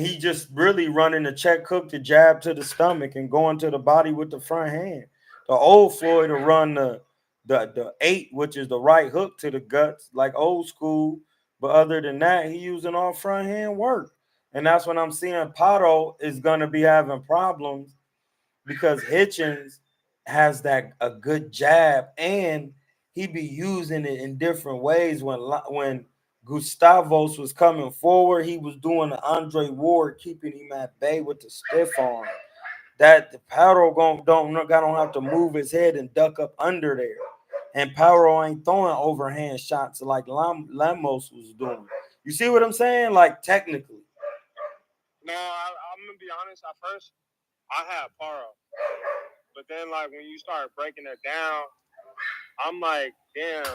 he just really running the check hook, the jab to the stomach and going to the body with the front hand. The old Floyd will run the 8, which is the right hook to the guts, like old school. But other than that, he using all front hand work. And that's when I'm seeing Pato is going to be having problems, because Hitchens has a good jab, and he be using it in different ways. When Gustavos was coming forward, he was doing the Andre Ward, keeping him at bay with the stiff arm. That the Pato don't have to move his head and duck up under there. And Pato ain't throwing overhand shots like Lemos was doing. You see what I'm saying? Like, technically. No, I'm gonna be honest. At first, I had Paro, but then like when you start breaking it down, I'm like, damn.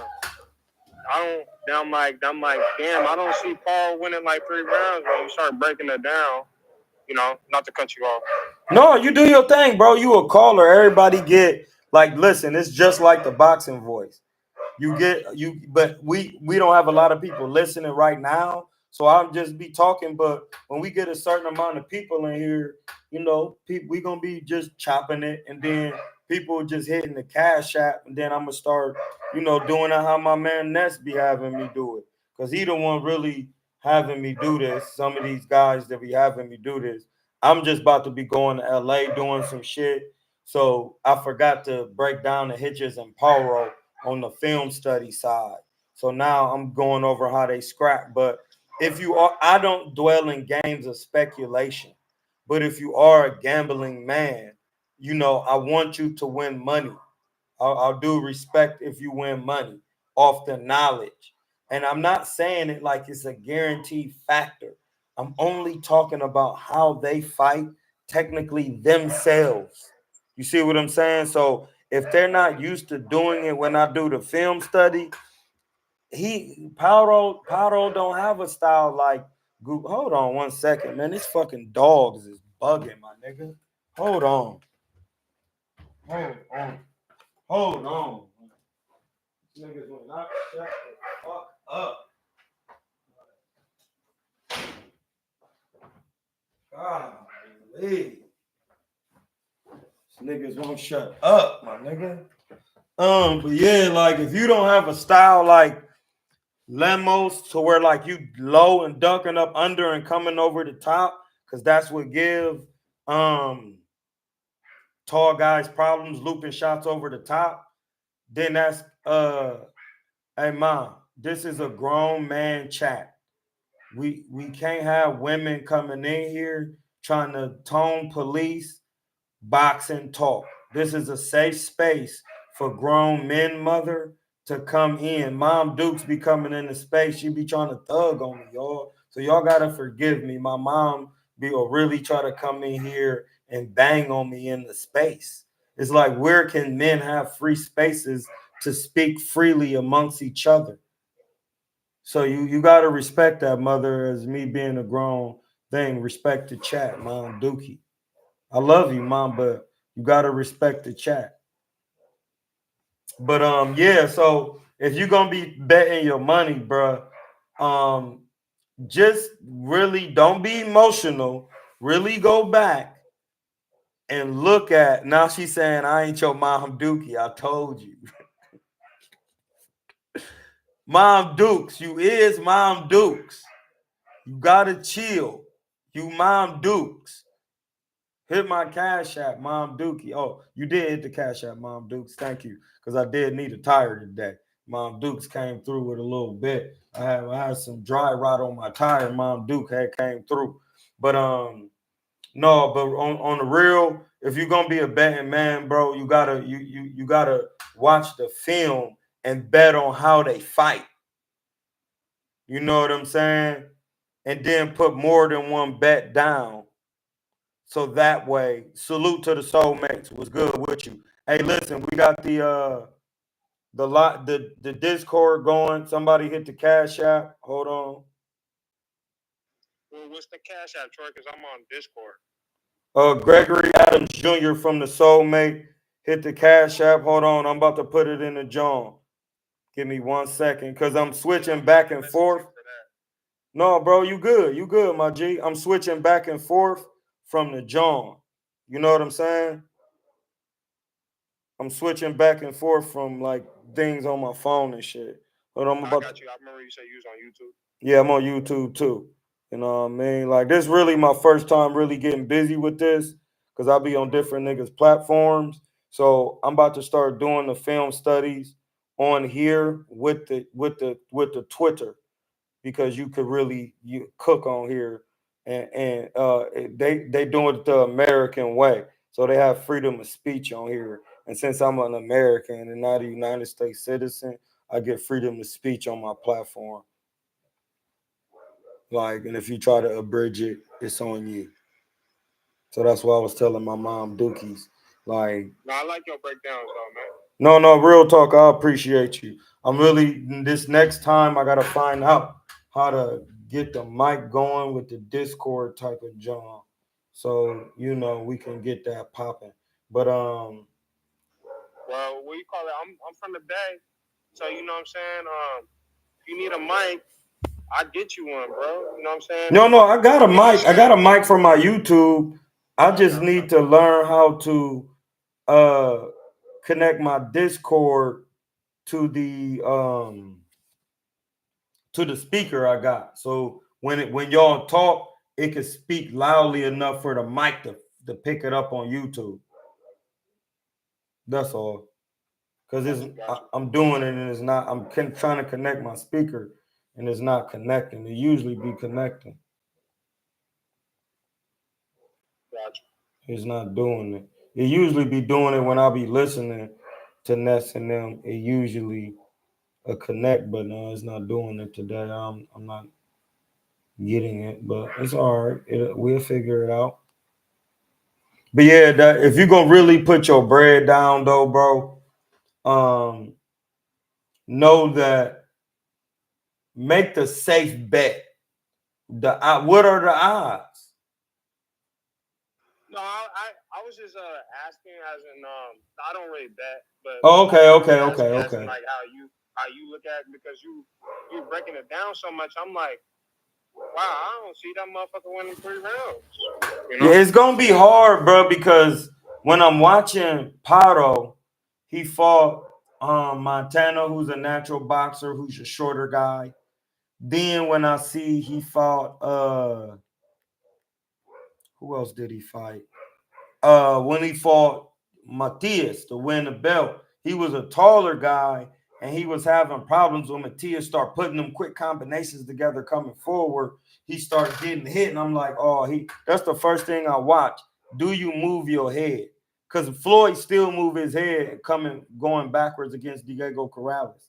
I'm like, damn. I don't see Paro winning like 3 rounds when you start breaking it down. You know, not to cut you off. No, you do your thing, bro. You a caller. Everybody get, like, listen. It's just like the boxing voice. But we don't have a lot of people listening right now, so I'll just be talking. But when we get a certain amount of people in here, we gonna be just chopping it, and then people just hitting the cash app, and then I'm gonna start, doing it how my man Ness be having me do it, because he the one really having me do this. Some of these guys that be having me do this, I'm just about to be going to LA doing some shit, so I forgot to break down the Hitches and Paro on the film study side. So now I'm going over how they scrap. But I don't dwell in games of speculation. But if you are a gambling man, I want you to win money. I'll do respect if you win money off the knowledge. And I'm not saying it like it's a guaranteed factor. I'm only talking about how they fight technically themselves. You see what I'm saying? So if they're not used to doing it when I do the film study, Paulo don't have a style like Goop. Hold on 1 second, man. These fucking dogs is bugging, my nigga. Hold on. Hold on. These niggas will not shut the fuck up. God, please. These niggas won't shut up, my nigga. But yeah, like, if you don't have a style like Lemos, to where like you low and ducking up under and coming over the top, because that's what give tall guys problems, looping shots over the top, then that's hey mom, this is a grown man chat. We can't have women coming in here trying to tone police boxing talk. This is a safe space for grown men, mother, to come in. Mom Dukes be coming in the space. She be trying to thug on me, y'all. So y'all gotta forgive me. My mom will really try to come in here and bang on me in the space. It's like, where can men have free spaces to speak freely amongst each other? So you gotta respect that, mother, as me being a grown thing. Respect the chat, Mom Dookie. I love you, Mom, but you gotta respect the chat. But yeah, so if you're gonna be betting your money, bro, just really don't be emotional. Really go back and look at. Now she's saying, I ain't your Mom Dookie. I told you. Mom Dukes, you is Mom Dukes. You gotta chill. You Mom Dukes. Hit my cash app, Mom Dookie. Oh, you did hit the cash app, Mom Dukes. Thank you, because I did need a tire today. Mom Dukes came through with a little bit. I had some dry rot on my tire. Mom Duke had came through. But No, but on the real, if you're gonna be a betting man, bro, you gotta watch the film and bet on how they fight. You know what I'm saying? And then put more than one bet down. So that way, salute to the soulmates. Was good with you. Hey, listen, we got the Discord going. Somebody hit the Cash App. Hold on. Well, what's the Cash App, Troy? Because I'm on Discord. Gregory Adams Jr. from the Soulmate hit the Cash App. Hold on, I'm about to put it in the John. Give me 1 second, cause I'm switching back and forth. No, bro, you good, my G. I'm switching back and forth from the John. You know what I'm saying? I'm switching back and forth from like things on my phone and shit. But I got you. I remember you said you was on YouTube. Yeah, I'm on YouTube too. You know what I mean? Like, this really my first time really getting busy with this, because I'll be on different niggas' platforms. So I'm about to start doing the film studies on here with the Twitter, because you could really cook on here, and they doing it the American way. So they have freedom of speech on here. And since I'm an American and not a United States citizen, I get freedom of speech on my platform. Like, and if you try to abridge it, it's on you. So that's why I was telling my mom Dookies. Like, no, I like your breakdowns though, man. No, real talk. I appreciate you. I'm really, this next time I gotta find out how to get the mic going with the Discord type of John. So, we can get that popping. But well, what you call it? I'm from the Bay. So you know what I'm saying? If you need a mic, I get you one, bro. You know what I'm saying? No, I got a mic. I got a mic for my YouTube. I just need to learn how to connect my Discord to the speaker I got. So when y'all talk, it can speak loudly enough for the mic to pick it up on YouTube. That's all. Because I'm doing it and it's not. I'm trying to connect my speaker and it's not connecting. It usually be connecting. Gotcha. It's not doing it. It usually be doing it when I be listening to Ness and them. It usually a connect, but no, it's not doing it today. I'm not getting it, but it's all right. We'll figure it out. But yeah, if you're gonna really put your bread down though, bro, know that make the safe bet. What are the odds? No, I was just asking, as in I don't really bet, but okay. Like how you look at it, because you breaking it down so much. I'm like, wow, I don't see that motherfucker winning 3 rounds. You know? Yeah, it's gonna be hard, bro, because when I'm watching Pato, he fought Montana, who's a natural boxer, who's a shorter guy. Then when I see he fought who else did he fight? When he fought Matias to win the belt, he was a taller guy and he was having problems when Matias start putting them quick combinations together coming forward. He started getting hit, and I'm like, that's the first thing I watch. Do you move your head? Because Floyd still move his head going backwards against Diego Corrales.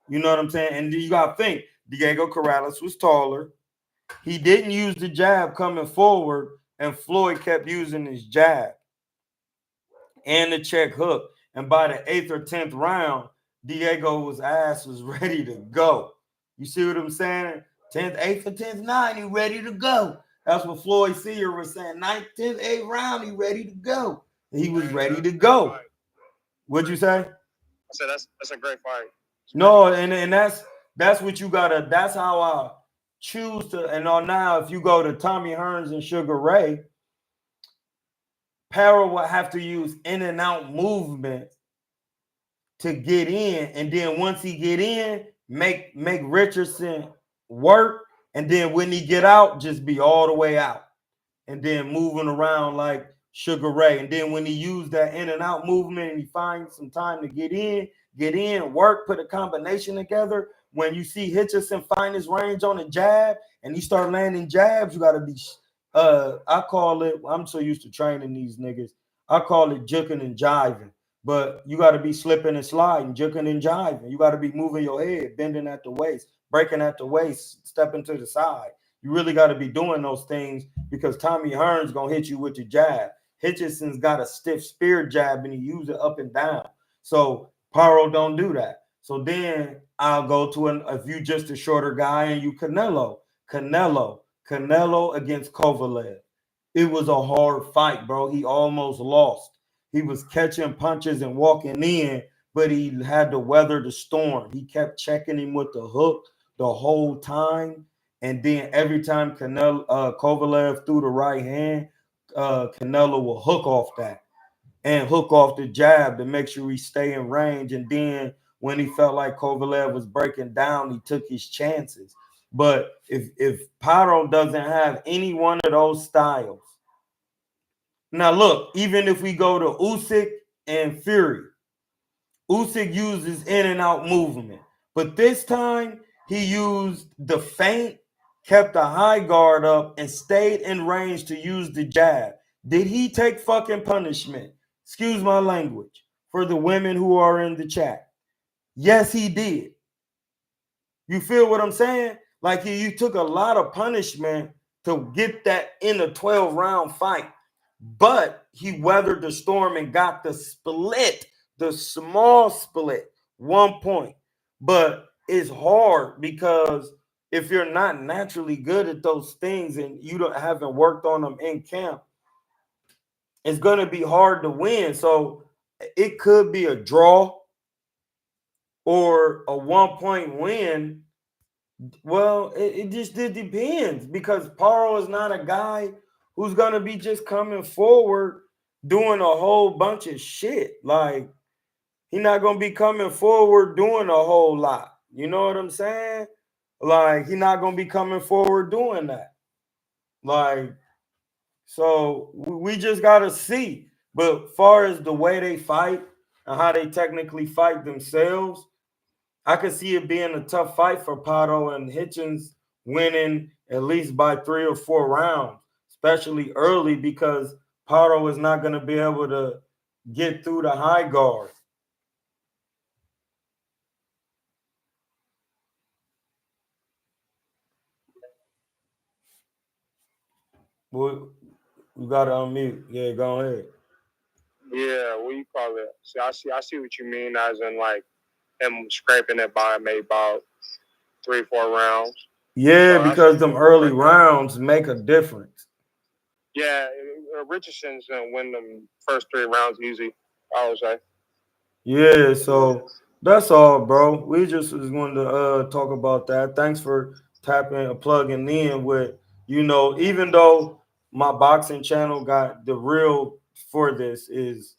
You know what I'm saying? And you got to think, Diego Corrales was taller. He didn't use the jab coming forward, and Floyd kept using his jab and the check hook. And by the 8th or 10th round, Diego's ass was ready to go. You see what I'm saying? 10th, 8th, or 10th, 9th, he ready to go. That's what Floyd Sear was saying. 9th, 10th, 8th round, he ready to go. He was ready to go. What'd you say? I said that's a great fight. No, and that's what you gotta. That's how I choose to. And now, if you go to Tommy Hearns and Sugar Ray, Para will have to use in and out movement to get in, and then once he get in, make Richardson work, and then when he get out, just be all the way out, and then moving around like Sugar Ray. And then when he use that in and out movement and he finds some time to get in, work, put a combination together. When you see Hitchison find his range on a jab and he start landing jabs, you got to be I call it, I'm so used to training these niggas, I call it juking and jiving. But you got to be slipping and sliding, juking and jiving. You got to be moving your head, bending at the waist, breaking at the waist, stepping to the side. You really got to be doing those things because Tommy Hearn's going to hit you with the jab. Hitchinson's got a stiff spear jab and he uses it up and down. So Paro don't do that. So then I'll go to if you just a shorter guy and you Canelo against Kovalev. It was a hard fight, bro. He almost lost. He was catching punches and walking in, but he had to weather the storm. He kept checking him with the hook the whole time. And then every time Kovalev threw the right hand, Canelo will hook off that and hook off the jab to make sure he stay in range. And then when he felt like Kovalev was breaking down, he took his chances. But if Paro doesn't have any one of those styles, now look, even if we go to Usyk and Fury, Usyk uses in and out movement, but this time he used the feint, kept a high guard up, and stayed in range to use the jab. Did he take fucking punishment? Excuse my language for the women who are in the chat. Yes, he did. You feel what I'm saying? Like you took a lot of punishment to get that in a 12-round fight. But he weathered the storm and got the split, the small split, 1 point. But it's hard because if you're not naturally good at those things and you haven't worked on them in camp, it's going to be hard to win. So it could be a draw or a 1 point win. Well, it depends because Paro is not a guy who's going to be just coming forward doing a whole bunch of shit. Like, he's not going to be coming forward doing a whole lot. You know what I'm saying? Like, he's not going to be coming forward doing that. Like, so we just got to see. But far as the way they fight and how they technically fight themselves, I could see it being a tough fight for Paro and Hitchens winning at least by 3 or 4 rounds, especially early because Paro is not going to be able to get through the high guard. Well, you got to unmute. Yeah, go ahead. Yeah, what do you call it? See, I see what you mean, as in like him scraping it by maybe about 3-4 rounds. Yeah, so because them early rounds make a difference. Yeah, Richardson's gonna win them first 3 rounds easy, I would say. Yeah, so that's all, bro. We just was going to talk about that. Thanks for plugging in with, even though my boxing channel got the real for this is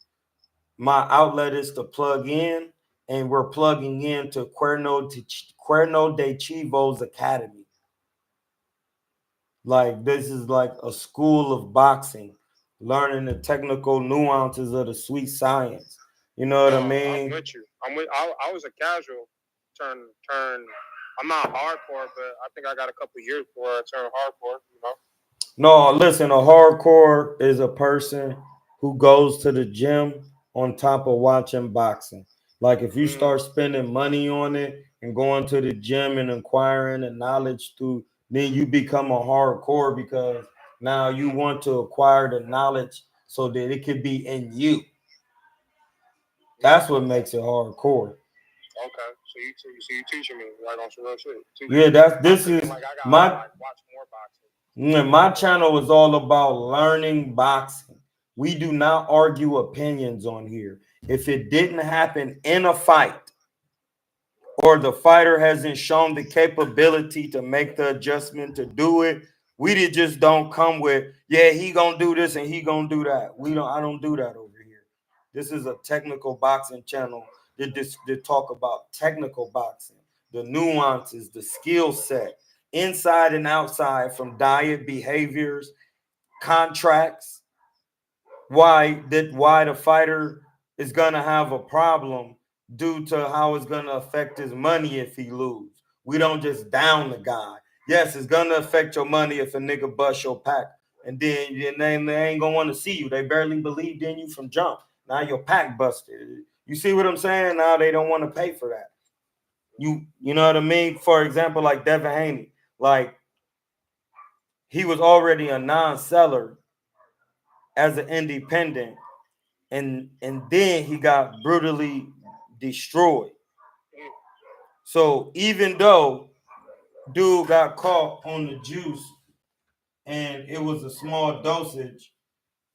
my outlet is to plug in, and we're plugging into KuernoDeChivo's Academy. Like, this is like a school of boxing, learning the technical nuances of the sweet science. You know what I mean? I'm with you. I was a casual turn. I'm not hardcore, but I think I got a couple of years before I turned hardcore, No, listen, a hardcore is a person who goes to the gym on top of watching boxing. Like, if you start spending money on it and going to the gym and acquiring the knowledge then you become a hardcore because now you want to acquire the knowledge so that it could be in you. That's what makes it hardcore. Okay, so you teaching me like on some real shit. Yeah, this is like I gotta my watch more boxing. My channel is all about learning boxing. We do not argue opinions on here. If it didn't happen in a fight or the fighter hasn't shown the capability to make the adjustment to do it, we just don't come with, yeah, he gonna do this and he gonna do that. I don't do that over here. This is a technical boxing channel that talk about technical boxing, the nuances, the skill set, inside and outside, from diet, behaviors, contracts, why the fighter is gonna have a problem due to how it's gonna affect his money if he lose. We don't just down the guy. Yes, it's gonna affect your money if a nigga bust your pack and then they ain't gonna want to see you. They barely believed in you from jump. Now your pack busted. You see what I'm saying? Now they don't want to pay for that. You know what I mean? For example, like Devin Haney, like he was already a non-seller as an independent, and then he got brutally destroyed. So even though dude got caught on the juice and it was a small dosage,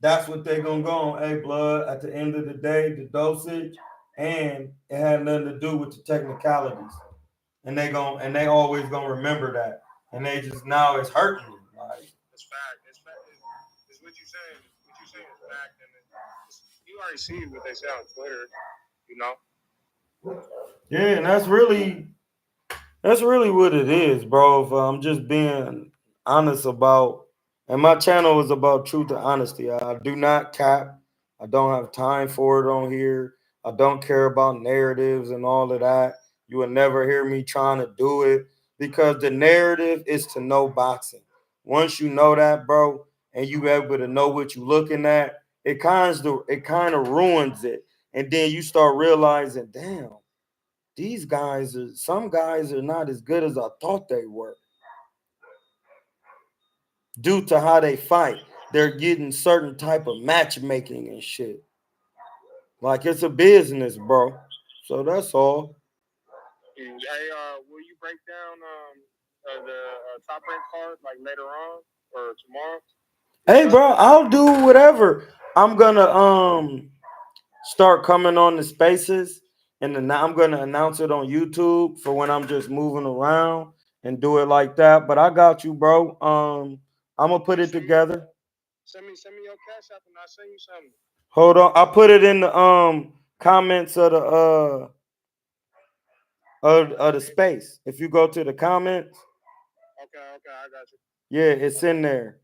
that's what they're gonna go on. Hey, blood, at the end of the day, the dosage, and it had nothing to do with the technicalities. And they always gonna remember that. And they just now it's hurting them. Like it's fact. It's what you saying. What you saying is fact, and you already see what they say on Twitter. You know. Yeah, and that's really what it is, bro. If I'm just being honest about, and my channel is about truth and honesty. I do not cap. I don't have time for it on here. I don't care about narratives and all of that. You will never hear me trying to do it because the narrative is to know boxing. Once you know that, bro, and you able to know what you're looking at, it kind of ruins it. And then you start realizing, damn, some guys are not as good as I thought they were. Due to how they fight, they're getting certain type of matchmaking and shit. Like it's a business, bro. So that's all. Hey, will you break down the top rank card like later on or tomorrow? Hey, bro, I'll do whatever. I'm gonna start coming on the spaces, and then I'm gonna announce it on YouTube for when I'm just moving around and do it like that. But I got you, bro. I'm gonna put it together. Send me your cash app and I'll send you something. Hold on, I put it in the comments of the of the space. If you go to the comments, okay, I got you. Yeah, it's in there.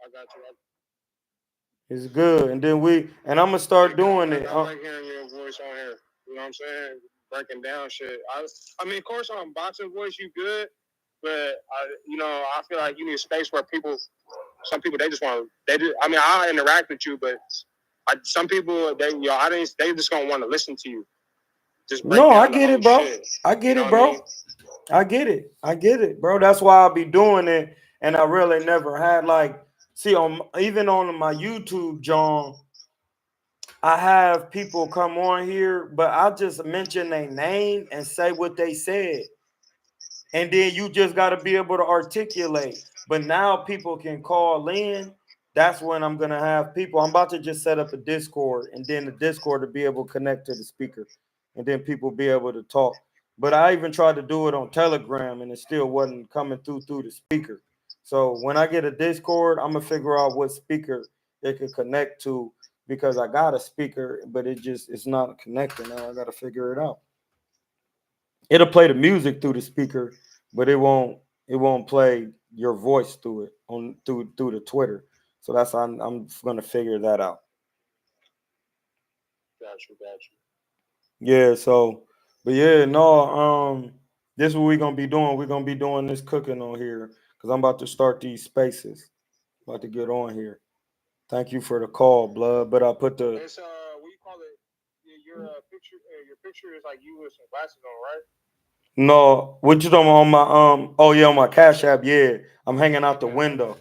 I got you. It's good, and then I'm gonna start doing it. I like hearing your voice on here. You know what I'm saying? Breaking down shit. I mean, of course, on boxing voice, you good, but I feel like you need a space where some people they just want to. I mean, I interact with you, but some people they just gonna want to listen to you. Just no, I get it, bro. Shit. I get it, bro. I get it, bro. That's why I'll be doing it, and I really never had even on my YouTube, John. I have people come on here, but I just mention their name and say what they said. And then you just got to be able to articulate. But now people can call in. That's when I'm going to have people. I'm about to just set up a Discord, and then the Discord to be able to connect to the speaker, and then people be able to talk. But I even tried to do it on Telegram, and it still wasn't coming through the speaker. So when I get a Discord, I'm going to figure out what speaker it could connect to, because I got a speaker, but it's not connecting. Now I got to figure it out. It'll play the music through the speaker, but it won't play your voice through it through the Twitter. So that's I'm gonna figure that out. Got you. Yeah. So, but yeah, no. This is what we're gonna be doing. We're gonna be doing this cooking on here because I'm about to start these spaces. About to get on here. Thank you for the call, blood. But I put the. It's what you call it? Your picture. Your picture is like you with some glasses on, right? No, what you talking on my Oh yeah, on my Cash App. Yeah, I'm hanging out the window.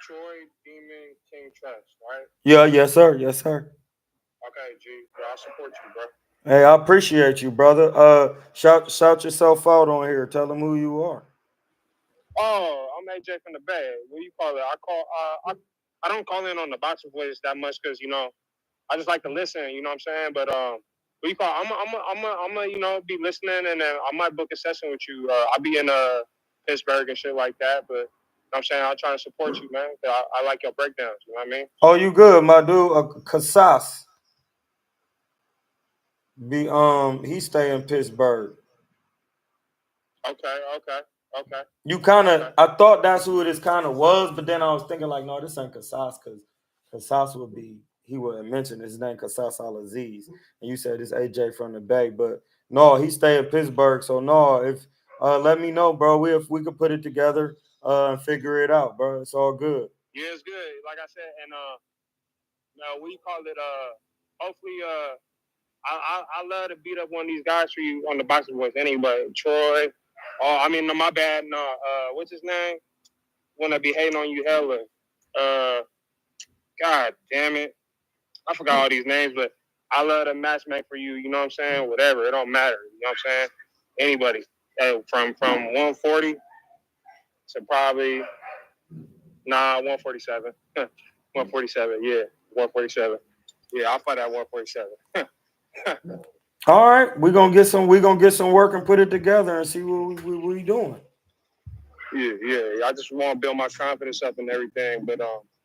Troy Demon King Trust, right? Yeah, yes sir. Okay, G, I'll support you, bro. Hey, I appreciate you, brother. Shout yourself out on here. Tell them who you are. Oh, I'm AJ from the Bay. What do you call it? I don't call in on the boxing voice that much because I just like to listen. You know what I'm saying? But what do you call it? I'm be listening, and then I might book a session with you. I'll be in Pittsburgh and shit like that. But you know what I'm saying, I'll try to support you, man. I like your breakdowns. You know what I mean? Oh, you good, my dude? Casas. He stay in Pittsburgh. Okay. You kind of, I thought that's who it kind of was, but then I was thinking like, no, this ain't Casas, because Casas he would mention his name, Casas Al-Aziz, and you said it's AJ from the Bay, but no, he stay in Pittsburgh. So no, let me know, bro. If we could put it together and figure it out, bro. It's all good. Yeah, it's good. Like I said, and what you call it? Hopefully, I love to beat up one of these guys for you on the boxing voice. Anyway, Troy. Oh, I mean, no, my bad. No, what's his name? When I be hating on you, hella. God damn it, I forgot all these names, but I love to matchmake for you. You know what I'm saying? Whatever, it don't matter. You know what I'm saying? Anybody, from 140 to probably 147. 147, yeah, 147. Yeah, I'll fight at 147. All right, we're gonna get some work and put it together and see what we doing. Yeah. I just want to build my confidence up and everything. But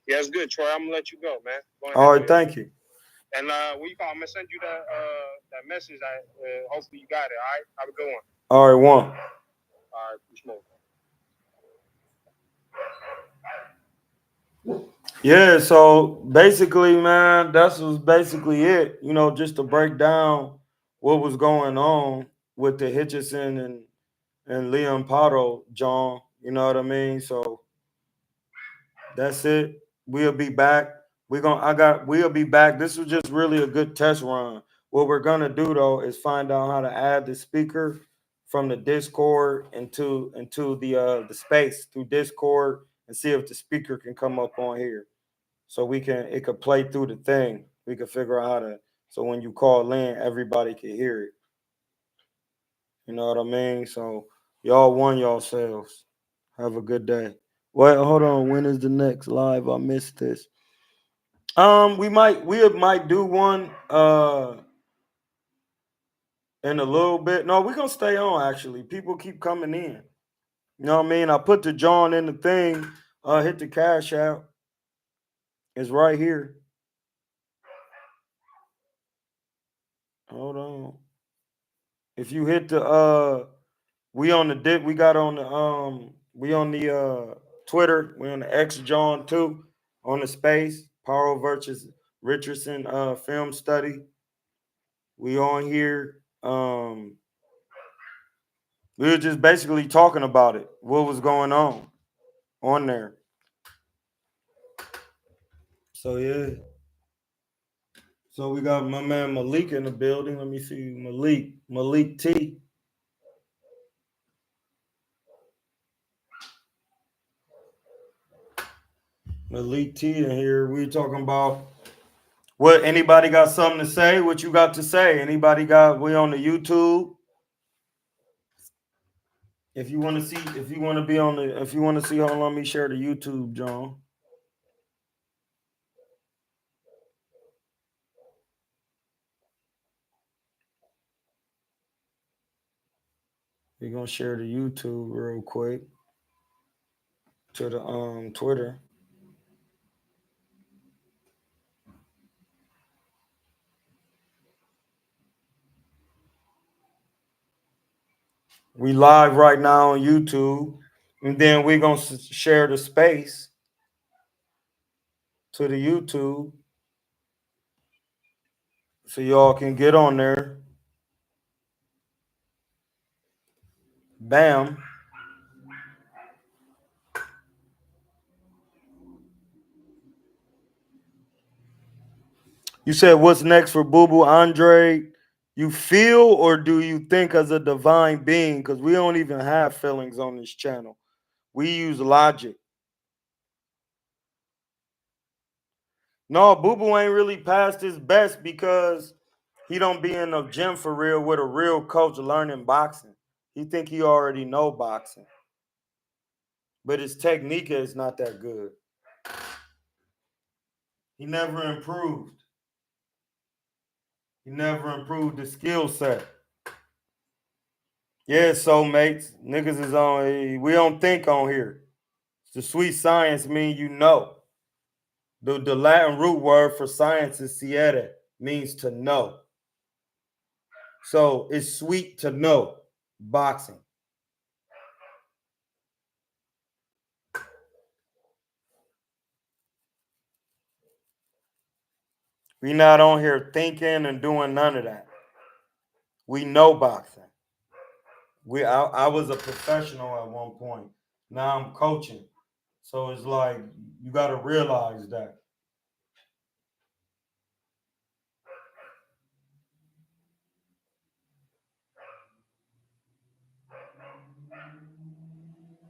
yeah, it's good, Troy. I'm gonna let you go, man. Go all right, thank you. And what you call? I'm gonna send you that message. Hopefully you got it. All right, have a good one. All right, one. All right, peace, more. Yeah, so basically, man, that was basically it. You know, just to break down what was going on with the Hitchison and Liam Pato, John. You know what I mean? So that's it. We'll be back. We'll be back. This was just really a good test run. What we're gonna do though is find out how to add the speaker from the Discord into the space through Discord and see if the speaker can come up on here. So it could play through the thing. We could figure out how to, so when you call in, everybody can hear it. You know what I mean? So y'all won yourselves. Have a good day. Wait, hold on. When is the next live? I missed this. We might do one in a little bit. No, we're gonna stay on actually. People keep coming in. You know what I mean? I put the John in the thing, hit the cash out. It's right here. Hold on. If you hit the we on the Twitter, we on the X John too, on the space, Powell versus Richardson film study. We on here. We were just basically talking about it, what was going on there. So yeah. So we got my man Malik in the building. Let me see. Malik T. Malik T in here. We talking about what, anybody got something to say? What you got to say? Anybody got, we on the YouTube? If you want to see, if you want to see, hold on, let me share the YouTube, John. We're gonna share the YouTube real quick to the Twitter. We live right now on YouTube, and then we're gonna share the space to the YouTube so y'all can get on there. Bam. You said what's next for Boo Boo Andre? You feel or do you think as a divine being? Because we don't even have feelings on this channel. We use logic. No, Boo Boo ain't really past his best because he don't be in the gym for real with a real coach learning boxing. He think he already know boxing. But his technique is not that good. He never improved. He never improved the skill set. Yeah, soulmates. Niggas is on, we don't think on here. The sweet science mean you know. The Latin root word for science is siete, means to know. So it's sweet to know boxing. We not on here thinking and doing none of that. We know boxing. I was a professional at one point. Now I'm coaching. So it's like you got to realize that.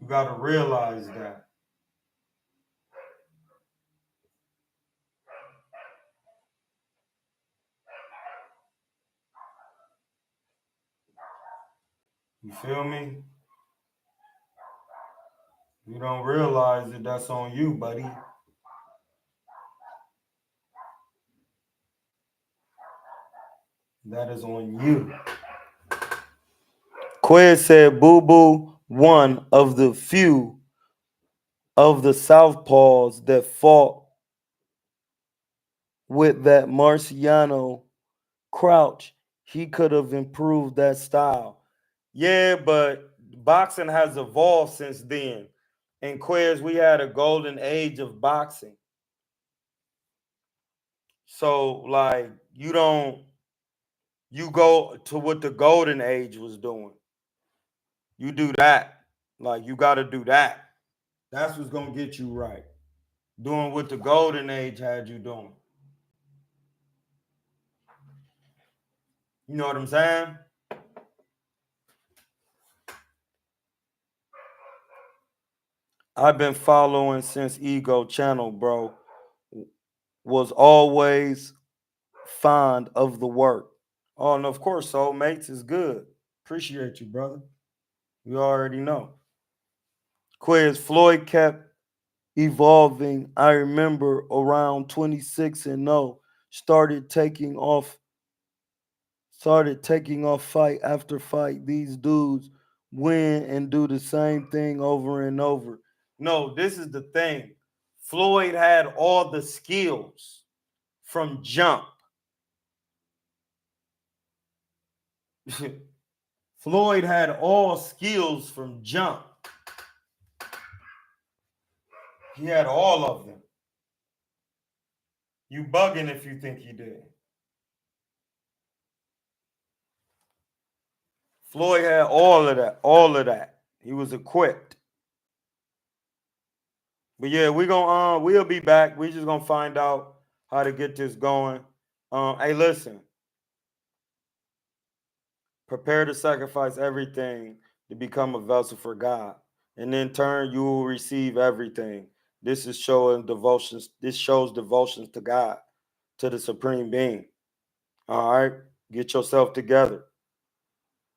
You got to realize that. You feel me? You don't realize that that's on you, buddy. That is on you. Quez said Boo Boo, one of the few of the Southpaws that fought with that Marciano Crouch. He could have improved that style. Yeah, but boxing has evolved since then. And Quez, we had a golden age of boxing. So, like, you go to what the golden age was doing. You do that. Like, you got to do that. That's what's going to get you right. Doing what the golden age had you doing. You know what I'm saying? I've been following since Ego Channel, bro. Was always fond of the work. Oh, and of course, soulmates is good. Appreciate you, brother. You already know. Quiz Floyd kept evolving. I remember around 26 and 0, started taking off fight after fight. These dudes win and do the same thing over and over. No, this is the thing. Floyd had all the skills from jump. Floyd had all skills from jump. He had all of them. You bugging if you think he did. Floyd had all of that. He was equipped. But yeah, we'll be back. We just gonna find out how to get this going. Hey, listen. Prepare to sacrifice everything to become a vessel for God. And in turn, you will receive everything. This is showing devotions. This shows devotions to God, to the Supreme Being. All right? Get yourself together.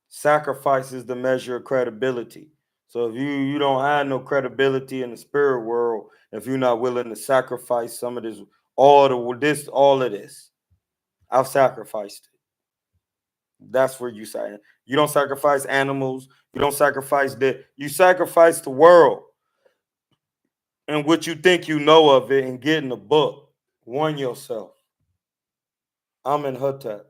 Sacrifice is the measure of credibility. So if you don't have no credibility in the spirit world, if you're not willing to sacrifice some of this, all of this, I've sacrificed it. That's where you say you don't sacrifice animals, you don't sacrifice you sacrifice the world and what you think you know of it and get in the book. Warn yourself. I'm in Hutep.